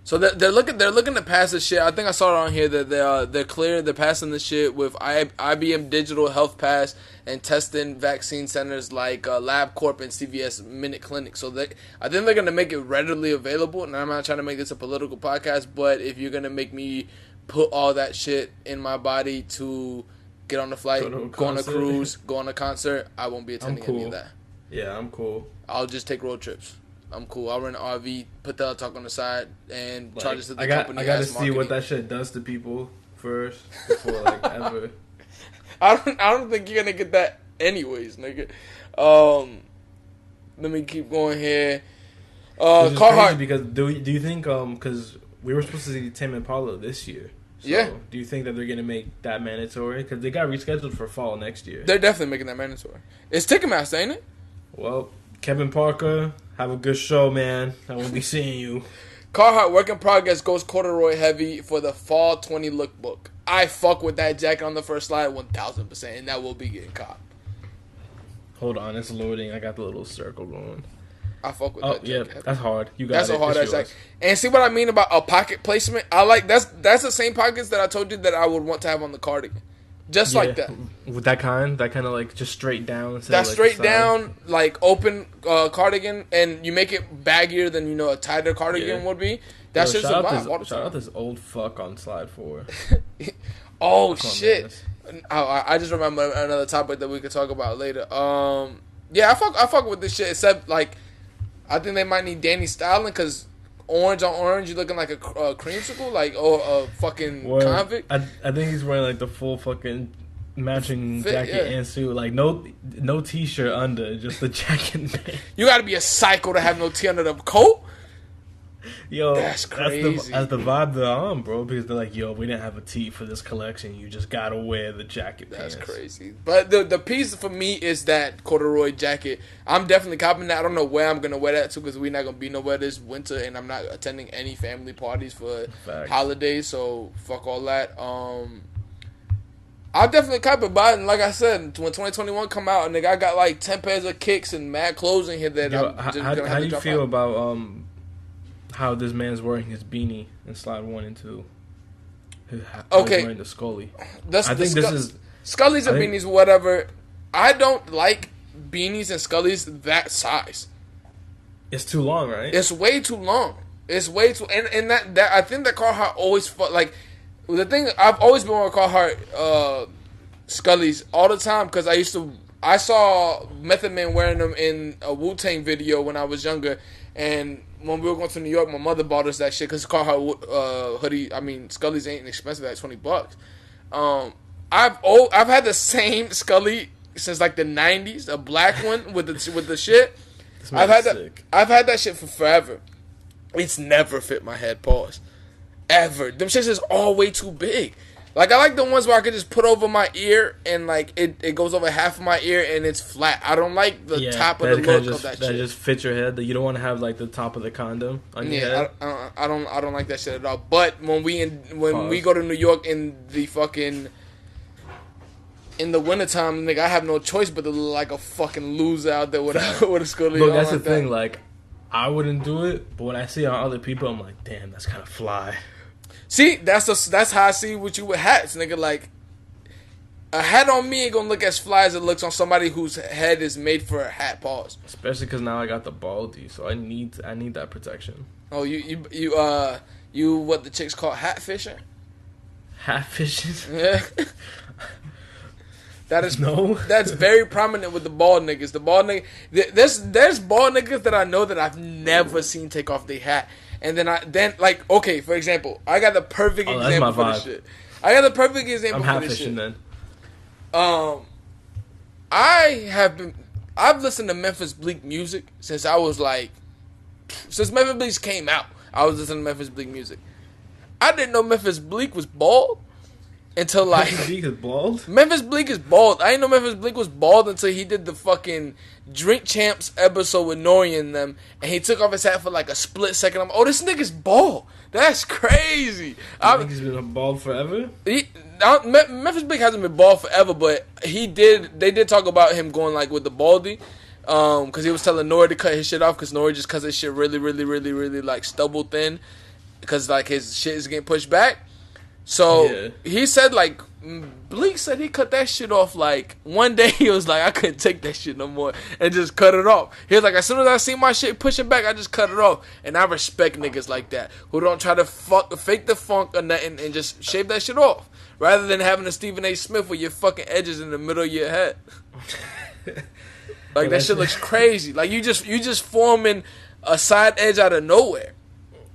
So they're looking to pass this shit. I think I saw it on here that they're clear. They're passing the shit with IBM Digital Health Pass and testing vaccine centers like LabCorp and CVS Minute Clinic. So I think they're gonna make it readily available. And I'm not trying to make this a political podcast, but if you're gonna make me put all that shit in my body to get on the flight, go on a cruise, go on a concert, I won't be attending any of that. Yeah, I'm cool. I'll just take road trips. I'm cool. I'll rent an RV, put Telatalk on the side, and charge it to the company. I gotta see what that shit does to people first before like ever. I don't think you're gonna get that anyways, nigga. Let me keep going here. Carhartt, because do you think because we were supposed to see Tame Impala this year. So yeah. Do you think that they're gonna make that mandatory? Because they got rescheduled for fall next year. They're definitely making that mandatory. It's Ticketmaster, ain't it? Well, Kevin Parker, have a good show, man. I won't be seeing you. Carhartt Work in Progress goes corduroy heavy for the fall 20 lookbook. I fuck with that jacket on the first slide 1,000%, and that will be getting caught. Hold on, it's loading. I got the little circle going. I fuck with that jacket. Yeah, that's hard. You got that's it. That's a hard ass jacket. And see what I mean about a pocket placement? I like that's the same pockets that I told you that I would want to have on the cardigan. Just like that. With that kind of like just straight down. That straight down, like open cardigan, and you make it baggier than a tighter cardigan would be. That's just a vibe. Shout out this old fuck on slide 4. Oh shit! I just remember another topic that we could talk about later. Yeah, I fuck with this shit. Except like, I think they might need Danny styling because orange on orange, you looking like a creamsicle, like a fucking convict. I think he's wearing like the full fucking matching jacket and suit, like no t-shirt under, just the jacket and pants. You got to be a psycho to have no tee under the coat. Yo, that's crazy. That's the vibe they're on, bro. Because they're like, yo, we didn't have a tee for this collection. You just gotta wear the jacket. That's crazy. But the piece for me is that corduroy jacket. I'm definitely copping that. I don't know where I'm gonna wear that to because we're not gonna be nowhere this winter, and I'm not attending any family parties for holidays. So fuck all that. I'll definitely cop it, but like I said, when 2021 come out, and I got like 10 pairs of kicks and mad clothes in here that I'm just gonna have to drop out. How do you feel about how this man's wearing his beanie in slide 1 and 2? Okay, he's wearing the Scully. I think this is Scullies and beanies, whatever. I don't like beanies and Scullies that size. It's too long, right? It's way too long. It's way too, and that I think that Carhartt always like. The thing, I've always been wearing Carhartt Scullies all the time because I used to I saw Method Man wearing them in a Wu-Tang video when I was younger, and when we were going to New York, my mother bought us that shit because Carhartt hoodie. I mean, Scully's ain't expensive at $20. I've had the same Scully since like the '90s, a black one with the shit. I've had that shit for forever. It's never fit my head. Pause. Ever. Them shits is all way too big. Like, I like the ones where I could just put over my ear and, like, it goes over half of my ear and it's flat. I don't like the top of the look of that shit. That just fits your head. You don't want to have, like, the top of the condom on your head. I don't like that shit at all. But when we go to New York in the fucking... In the wintertime, nigga, I have no choice but to look like a fucking loser out there with a Scully. Look, that's like the thing. Like, I wouldn't do it, but when I see it on other people, I'm like, damn, that's kind of fly. See, that's how I see with you with hats, nigga. Like, a hat on me ain't gonna look as fly as it looks on somebody whose head is made for a hat. Pause. Especially because now I got the baldy, so I need that protection. Oh, you what the chicks call hat fishing? Hat fishing? Yeah. That's very prominent with the bald niggas. The bald nigga, there's bald niggas that I know that I've never seen take off their hat. And then like, okay, for example, I got the perfect example for this shit. I got the perfect example for this shit. Then. I've listened to Memphis Bleak music since Memphis Bleak came out. I was listening to Memphis Bleak music. I didn't know Memphis Bleak was bald until like Memphis Bleak is bald. Memphis Bleak is bald. I didn't know Memphis Bleak was bald until he did the fucking Drink Champs episode with Nori and them, and he took off his hat for like a split second. I'm like, oh, this nigga's bald. That's crazy. I think he's been bald forever. Memphis Bleak hasn't been bald forever, but they did talk about him going like with the baldy, because he was telling Nori to cut his shit off because Nori just cuts his shit really, really, really, really like stubble thin, because like his shit is getting pushed back. So he said like Bleak said he cut that shit off like one day. He was like, I couldn't take that shit no more and just cut it off. He was like, as soon as I see my shit pushing back, I just cut it off. And I respect niggas like that who don't try to fake the funk or nothing and just shave that shit off rather than having a Stephen A. Smith with your fucking edges in the middle of your head. Like that shit looks crazy. Like you just forming a side edge out of nowhere.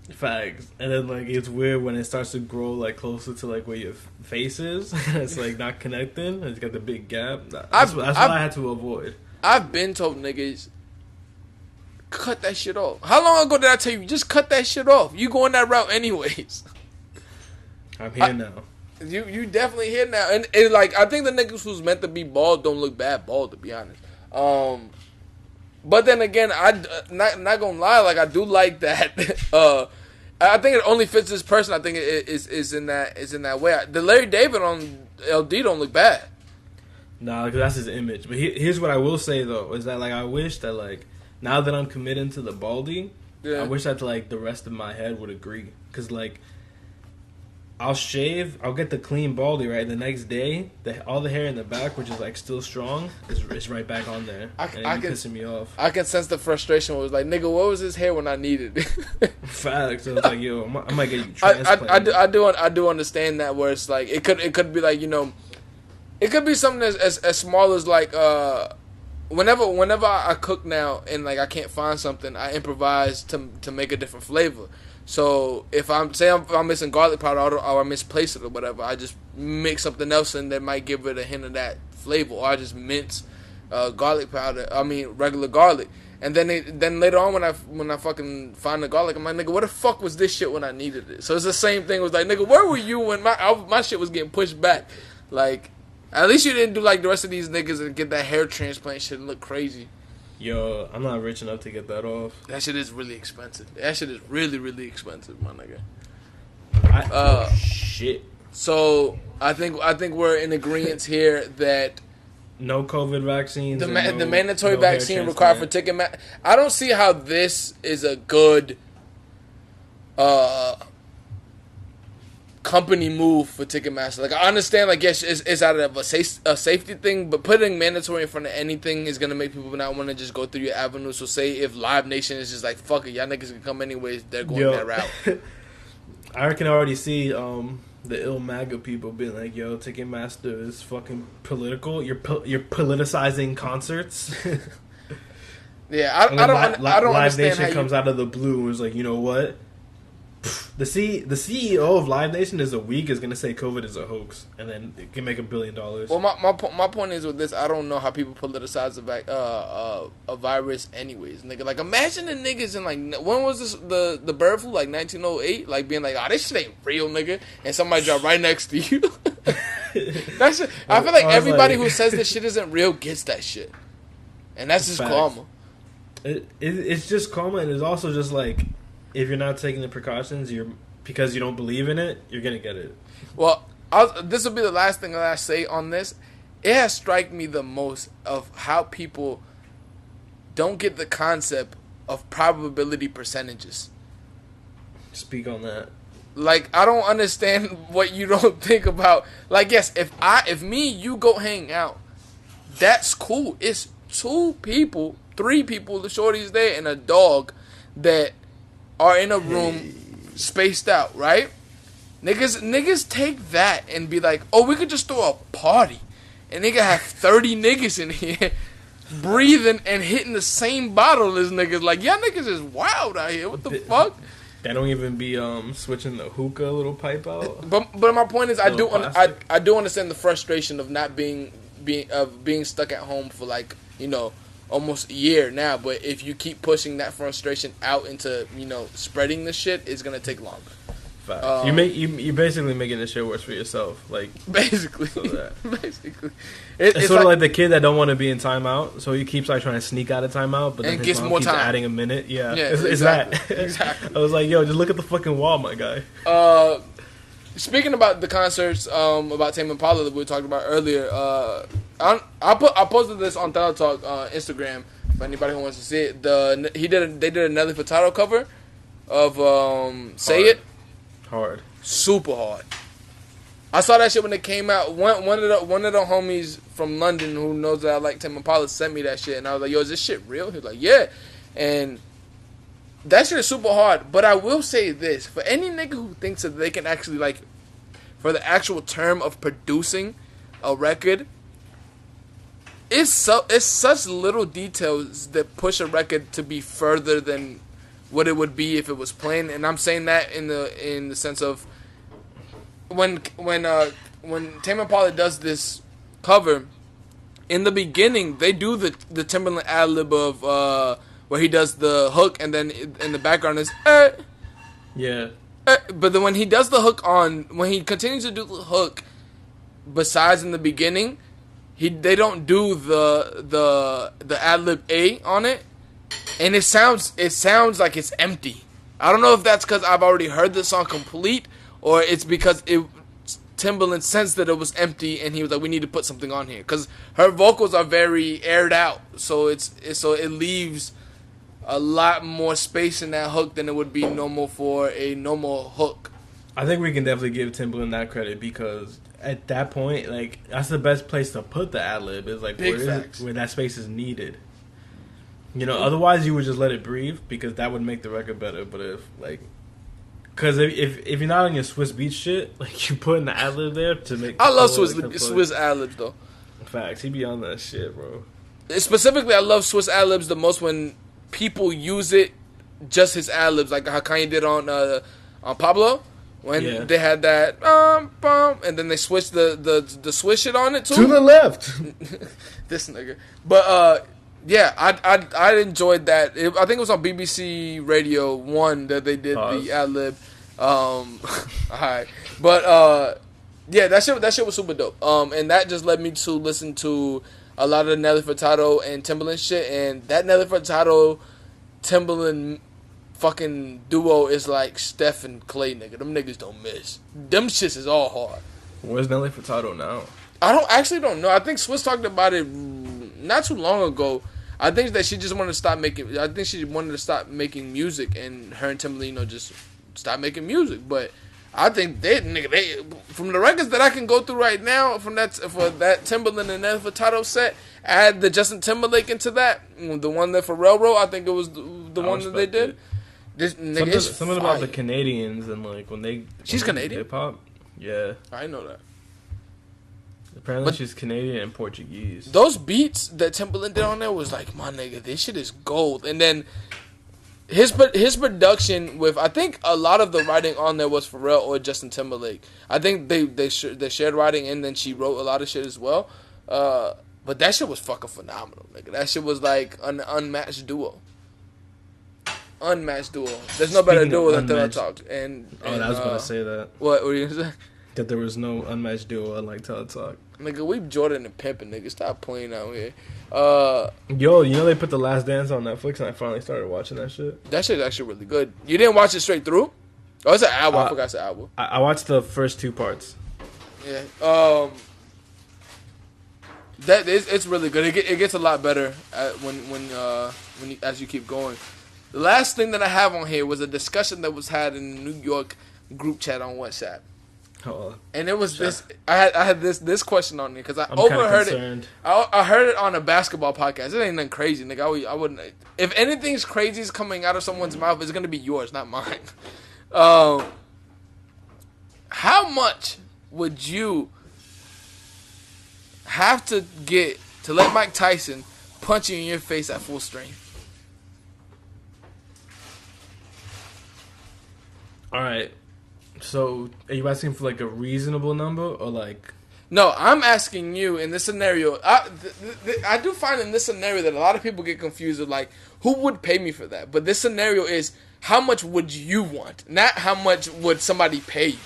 Facts. And then like it's weird when it starts to grow like closer to like where your face is. It's like not connecting. It's got the big gap. That's what I had to avoid. I've been told niggas, cut that shit off. How long ago did I tell you, just cut that shit off? You going that route anyways. I'm here now. You definitely here now. And like I think the niggas who's meant to be bald don't look bad bald, to be honest. But then again, I not gonna lie, like I do like that. I think it only fits this person. I think it is in that way. The Larry David on LD don't look bad. Nah, because that's his image. But here's what I will say though, is that like I wish that like now that I'm committing to the baldy, I wish that like the rest of my head would agree. Because like I'll get the clean baldy right the next day. All the hair in the back, which is like still strong, is right back on there. And it's pissing me off. I can sense the frustration. It was like, nigga, what was his hair when I needed it? Facts. So it's like, yo, I might get you transplanted. I do understand that, where it's like it could be like, you know, it could be something as small as like whenever I cook now and like I can't find something, I improvise to make a different flavor. So if I'm missing garlic powder or I misplace it or whatever, I just mix something else in that might give it a hint of that flavor, or I just mince garlic powder. I mean regular garlic, and then later on when I fucking find the garlic, I'm like, nigga, what the fuck was this shit when I needed it? So it's the same thing. It was like, nigga, where were you when my shit was getting pushed back? Like, at least you didn't do like the rest of these niggas and get that hair transplant shit and look crazy. Yo, I'm not rich enough to get that off. That shit is really expensive. That shit is really, really expensive, my nigga. Shit. So I think we're in agreement here that no COVID vaccines. The mandatory vaccine required for Ticketmaster. I don't see how this is a good company move for Ticketmaster. Like, I understand, like, yes, it's out of a safety thing, but putting mandatory in front of anything is going to make people not want to just go through your avenue. So say if Live Nation is just like, fuck it, y'all niggas can come anyways, they're going that route. I can already see the The ill MAGA people being like, "Yo, Ticketmaster is fucking political. You're politicizing concerts." Yeah, I don't Live understand Nation how comes out of the blue and is like, you know what? The CEO of Live Nation is gonna say COVID is a hoax, and then it can make $1 billion. Well, my point is with this, I don't know how people politicize a virus, anyways, nigga. Like, imagine the niggas in like when was this the bird flu, like 1908, like being like, oh, this shit ain't real, nigga, and somebody drop right next to you. That's it. I feel like everybody who says this shit isn't real gets that shit, and that's just karma. It's just karma, and it's also just like, if you're not taking the precautions, because you don't believe in it, you're gonna get it. Well, this will be the last thing that I say on this. It has struck me the most of how people don't get the concept of probability percentages. Speak on that. Like, I don't understand what you don't think about. Like, yes, if me, you go hang out, that's cool. It's 2 people, 3 people, the shorty's there, and a dog that are in a room spaced out, right? Niggas take that and be like, oh, we could just throw a party. And they could have 30 niggas in here breathing and hitting the same bottle as niggas. Like, y'all niggas is wild out here. What the fuck? They don't even be switching the hookah little pipe out. But my point is, I do understand the frustration of not being stuck at home for, like, you know, almost a year now. But if you keep pushing that frustration out into, you know, spreading the shit, it's gonna take longer. You're basically making this shit worse for yourself, like, basically. So that. Basically, it's sort of like the kid that don't want to be in timeout, so he keeps like trying to sneak out of timeout, but then his mom keeps adding a minute. Yeah, it's exactly. that. Exactly. I was like, yo, just look at the fucking wall, my guy. Speaking about the concerts, about Tame Impala that we talked about earlier, I posted this on Telatalk Instagram for anybody who wants to see it. They did a Nelly Furtado cover of "Say It." Hard. Super hard. I saw that shit when it came out. One of the homies from London who knows that I like Tame Impala sent me that shit, and I was like, yo, is this shit real? He was like, yeah. And that shit is super hard. But I will say this, for any nigga who thinks that they can actually, like, for the actual term of producing a record, it's such little details that push a record to be further than what it would be if it was plain. And I'm saying that in the sense of when Tame Impala does this cover, in the beginning they do the Timbaland ad lib of where he does the hook, and then in the background is yeah. But then when he does the hook when he continues to do the hook, besides in the beginning, they don't do the ad lib A on it. And it sounds like it's empty. I don't know if that's because I've already heard the song complete, or it's because Timbaland sensed that it was empty, and he was like, "We need to put something on here," because her vocals are very aired out, so it leaves a lot more space in that hook than it would be normal for a normal hook. I think we can definitely give Timbaland that credit, because at that point, like, that's the best place to put the ad lib, is like where that space is needed. You know, otherwise you would just let it breathe, because that would make the record better. But because if you're not on your Swiss Beats shit, like, you put in the ad lib there to make. I love Swiss ad libs though. Facts, he be on that shit, bro. Specifically, I love Swiss ad libs the most when people use it just his ad libs, like how Kanye did on Pablo when they had that and then they switched the Swiss shit on it too. To the left. This nigga, but yeah, I enjoyed that. I think it was on BBC Radio 1 that they did the ad lib. Alright, but yeah, that shit was super dope. And that just led me to listen to a lot of the Nelly Furtado and Timbaland shit. And that Nelly Furtado Timbaland fucking duo is like Steph and Clay, nigga. Them niggas don't miss. Them shits is all hard. Where's Nelly Furtado now? I don't know. I think Swiss talked about it not too long ago. I think that she just wanted to stop making. I think she wanted to stop making music, and her and Timbaland, you know, just stop making music. But I think they from the records that I can go through right now, for that Timbaland and Nelly Furtado set, add the Justin Timberlake into that, the one that for Railroad, I think it was the one that they did. Something about the Canadians, and like when they Canadian? hip hop. Yeah. I didn't know that. Apparently she's Canadian and Portuguese. Those beats that Timbaland did on there was like, my nigga, this shit is gold. And then his production with, I think a lot of the writing on there was Pharrell or Justin Timberlake. I think they shared writing, and then she wrote a lot of shit as well. But that shit was fucking phenomenal, nigga. That shit was like an unmatched duo. Unmatched duo. There's no better duo than Telatalk. And I was gonna say that. What were you gonna say? That there was no unmatched duo unlike Telatalk. Nigga, we Jordan and pimping, nigga. Stop playing out here. Yo, you know they put The Last Dance on Netflix, and I finally started watching that shit. That shit's actually really good. You didn't watch it straight through? Oh, it's an album. I forgot it's an album. I watched the first 2 parts. Yeah. It's really good. It gets a lot better as you keep going. The last thing that I have on here was a discussion that was had in the New York group chat on WhatsApp. Oh, and it was this. I had this question on there because I I'm overheard it. I heard it on a basketball podcast. It ain't nothing crazy, nigga. I wouldn't. If anything's crazy is coming out of someone's mouth, it's gonna be yours, not mine. How much would you have to get to let Mike Tyson punch you in your face at full strength? All right. So, are you asking for like a reasonable number or like? No, I'm asking you in this scenario. I do find in this scenario that a lot of people get confused with like, who would pay me for that? But this scenario is, how much would you want? Not how much would somebody pay you.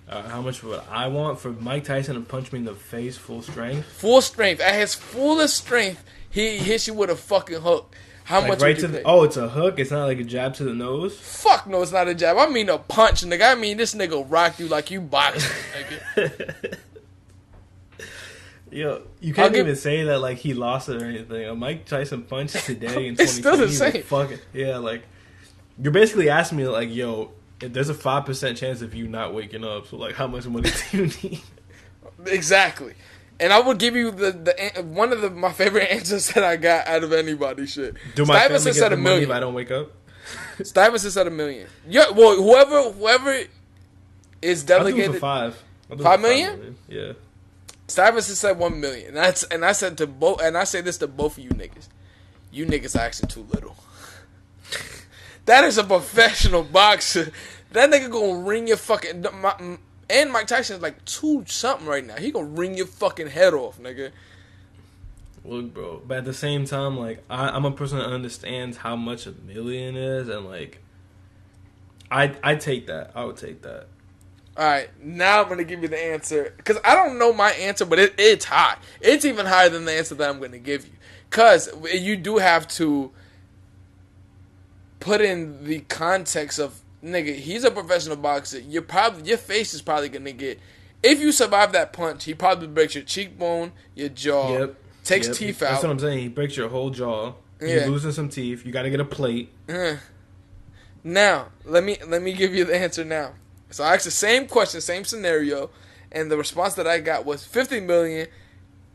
How much would I want for Mike Tyson to punch me in the face full strength? Full strength. At his fullest strength, he hits you with a fucking hook. How like much right would you pay? Oh, it's a hook? It's not like a jab to the nose? Fuck no, it's not a jab. I mean a punch, nigga. I mean this nigga rock you like you boxing, nigga. Yo, you can't even say that like he lost it or anything. A Mike Tyson punch today in 2020. It's still the same. Fucking, yeah, like, you're basically asking me like, yo, there's a 5% chance of you not waking up. So like, how much money do you need? Exactly. And I would give you the one of my favorite answers that I got out of anybody. Shit. Do my family get the money if I don't wake up? Stuyvesant said $1 million. Yeah, well, whoever is delegated. I'll do it for $5 million? Yeah. Stuyvesant said $1 million. And I said to both, and I say this to both of you niggas. You niggas are actually too little. That is a professional boxer. That nigga gonna ring your fucking. And Mike Tyson is like 2-something right now. He gonna ring your fucking head off, nigga. Look, bro. But at the same time, like, I'm a person that understands how much $1 million is, and like, I take that. I would take that. All right, now I'm gonna give you the answer because I don't know my answer, but it's high. It's even higher than the answer that I'm gonna give you because you do have to put in the context of. Nigga, he's a professional boxer. Your face is probably gonna get. If you survive that punch, he probably breaks your cheekbone, your jaw, takes teeth out. That's what I'm saying. He breaks your whole jaw. You're losing some teeth. You got to get a plate. Now, let me give you the answer now. So I asked the same question, same scenario, and the response that I got was $50 million,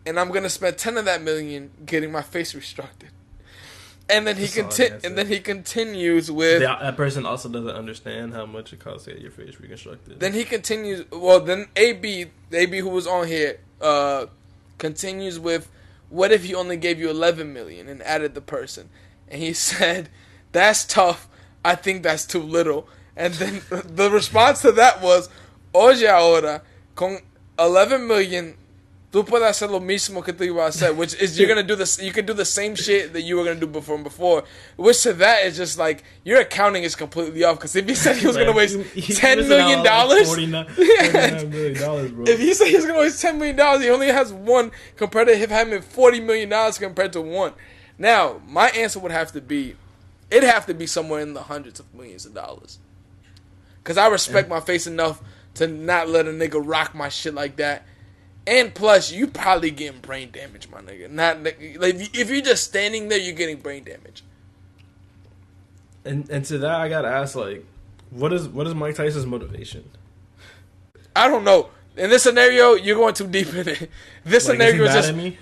and I'm gonna spend 10 of that million getting my face restructured. And then he continues with that person also doesn't understand how much it costs to get your face reconstructed. Then he continues. Well, then AB who was on here continues with, what if he only gave you 11 million and added the person? And he said, that's tough. I think that's too little. And then the response to that was, oye ahora con 11 million. Tú puedes hacer lo mismo que tú ibas a hacer, which is you're gonna do this. You can do the same shit that you were gonna do before. Which to that is just like your accounting is completely off. Because if he said he was gonna waste $10 million, $49 million, bro. If he said he was gonna waste $10 million, he only has one compared to him having $40 million compared to one. Now my answer would have to be, it'd have to be somewhere in the hundreds of millions of dollars. Because I respect my face enough to not let a nigga rock my shit like that. And plus, you probably getting brain damage, my nigga. Not like if you're just standing there, you're getting brain damage. And to that, I gotta ask, like, what is Mike Tyson's motivation? I don't know. In this scenario, you're going too deep in it. This like, scenario is just at me?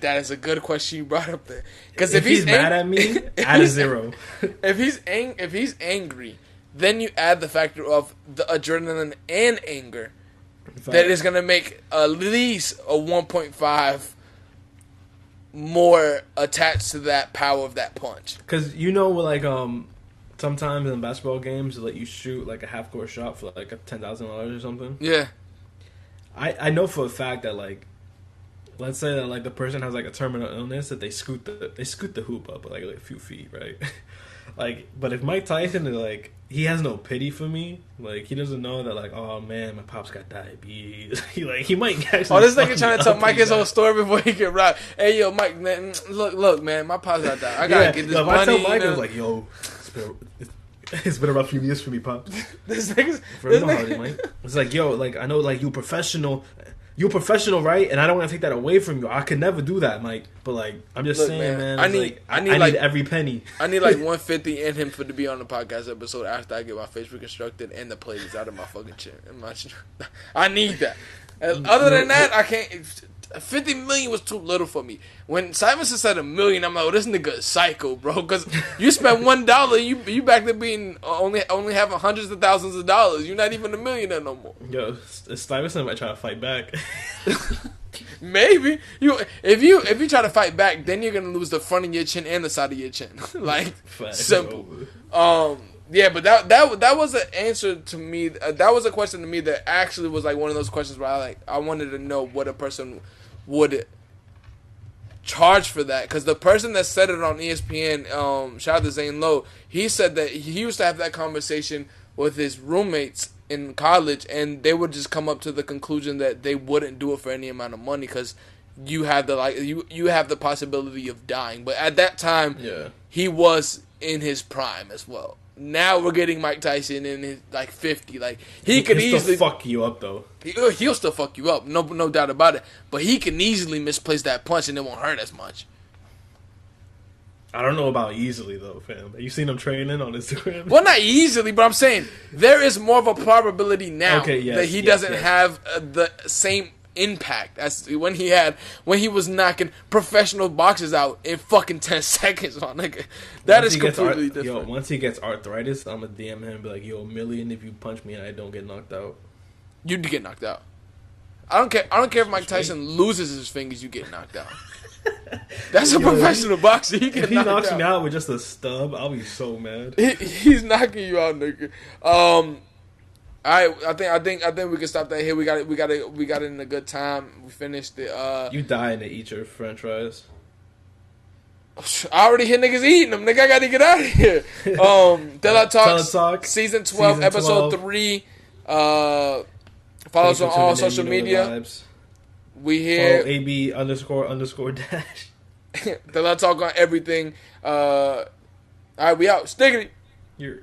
That is a good question you brought up there. Because if he's mad at me, add a zero. If he's angry, Then you add the factor of the adrenaline and anger. That is going to make at least a 1.5 more attached to that power of that punch. Because you know, like sometimes in basketball games, they let you shoot like a half court shot for like $10,000 or something. Yeah, I know for a fact that like, let's say that like the person has like a terminal illness, that they scoot the hoop up like a few feet, right? Like, but if Mike Tyson is like, he has no pity for me. Like, he doesn't know that, like, oh man, my pops got diabetes. he might actually. Oh, this nigga trying to tell Mike his whole story before he get rap. Hey, yo, Mike, man, look, man, my pops got diabetes. I gotta get this money. If I tell Mike, it's like, yo, it's been a rough few years for me, pops. This nigga's. It's like, yo, like, I know, like, you're professional, right? And I don't want to take that away from you. I could never do that, Mike. But like, I'm just saying, man. I need like every penny. I need like 150 in him to be on the podcast episode after I get my face reconstructed and the plate is out of my fucking chin. I need that. Other than that, I can't. 50 million was too little for me. When Simonson said $1 million, I'm like, oh, this nigga is psycho, bro. Because you spent $1, you back to being only having hundreds of thousands of dollars. You're not even a millionaire no more. Yo, Simonson might try to fight back. Maybe if you try to fight back, then you're gonna lose the front of your chin and the side of your chin. Like simple. Yeah, but that was an answer to me. That was a question to me that actually was like one of those questions where I wanted to know what a person would charge for that, because the person that said it on ESPN, shout out to Zane Lowe, he said that he used to have that conversation with his roommates in college, and they would just come up to the conclusion that they wouldn't do it for any amount of money because you have you have the possibility of dying. But at that time, he was in his prime as well. Now we're getting Mike Tyson in his like 50. Like he could easily fuck you up though. He'll still fuck you up, no doubt about it. But he can easily misplace that punch and it won't hurt as much. I don't know about easily though, fam. You seen him training on Instagram? Well, not easily, but I'm saying there is more of a probability now that he doesn't have the same impact as when he was knocking professional boxers out in fucking 10 seconds on nigga. That is completely different. Yo, once he gets arthritis, I'm gonna DM him and be like, yo, $1 million if you punch me and I don't get knocked out. You'd get knocked out. I don't care if Mike Tyson loses his fingers, you get knocked out. That's a professional boxer. If he knocks me out with just a stub, I'll be so mad. He's knocking you out, nigga. I think we can stop that here. We got it in a good time. We finished the. You dying to eat your French fries? I already hear niggas eating them. Nigga, I gotta get out of here. Telatalk, season 12, episode 3. Follow us on all social media. We here. Follow AB __ dash. Telatalk on everything. All right, we out. Stiggity. You're.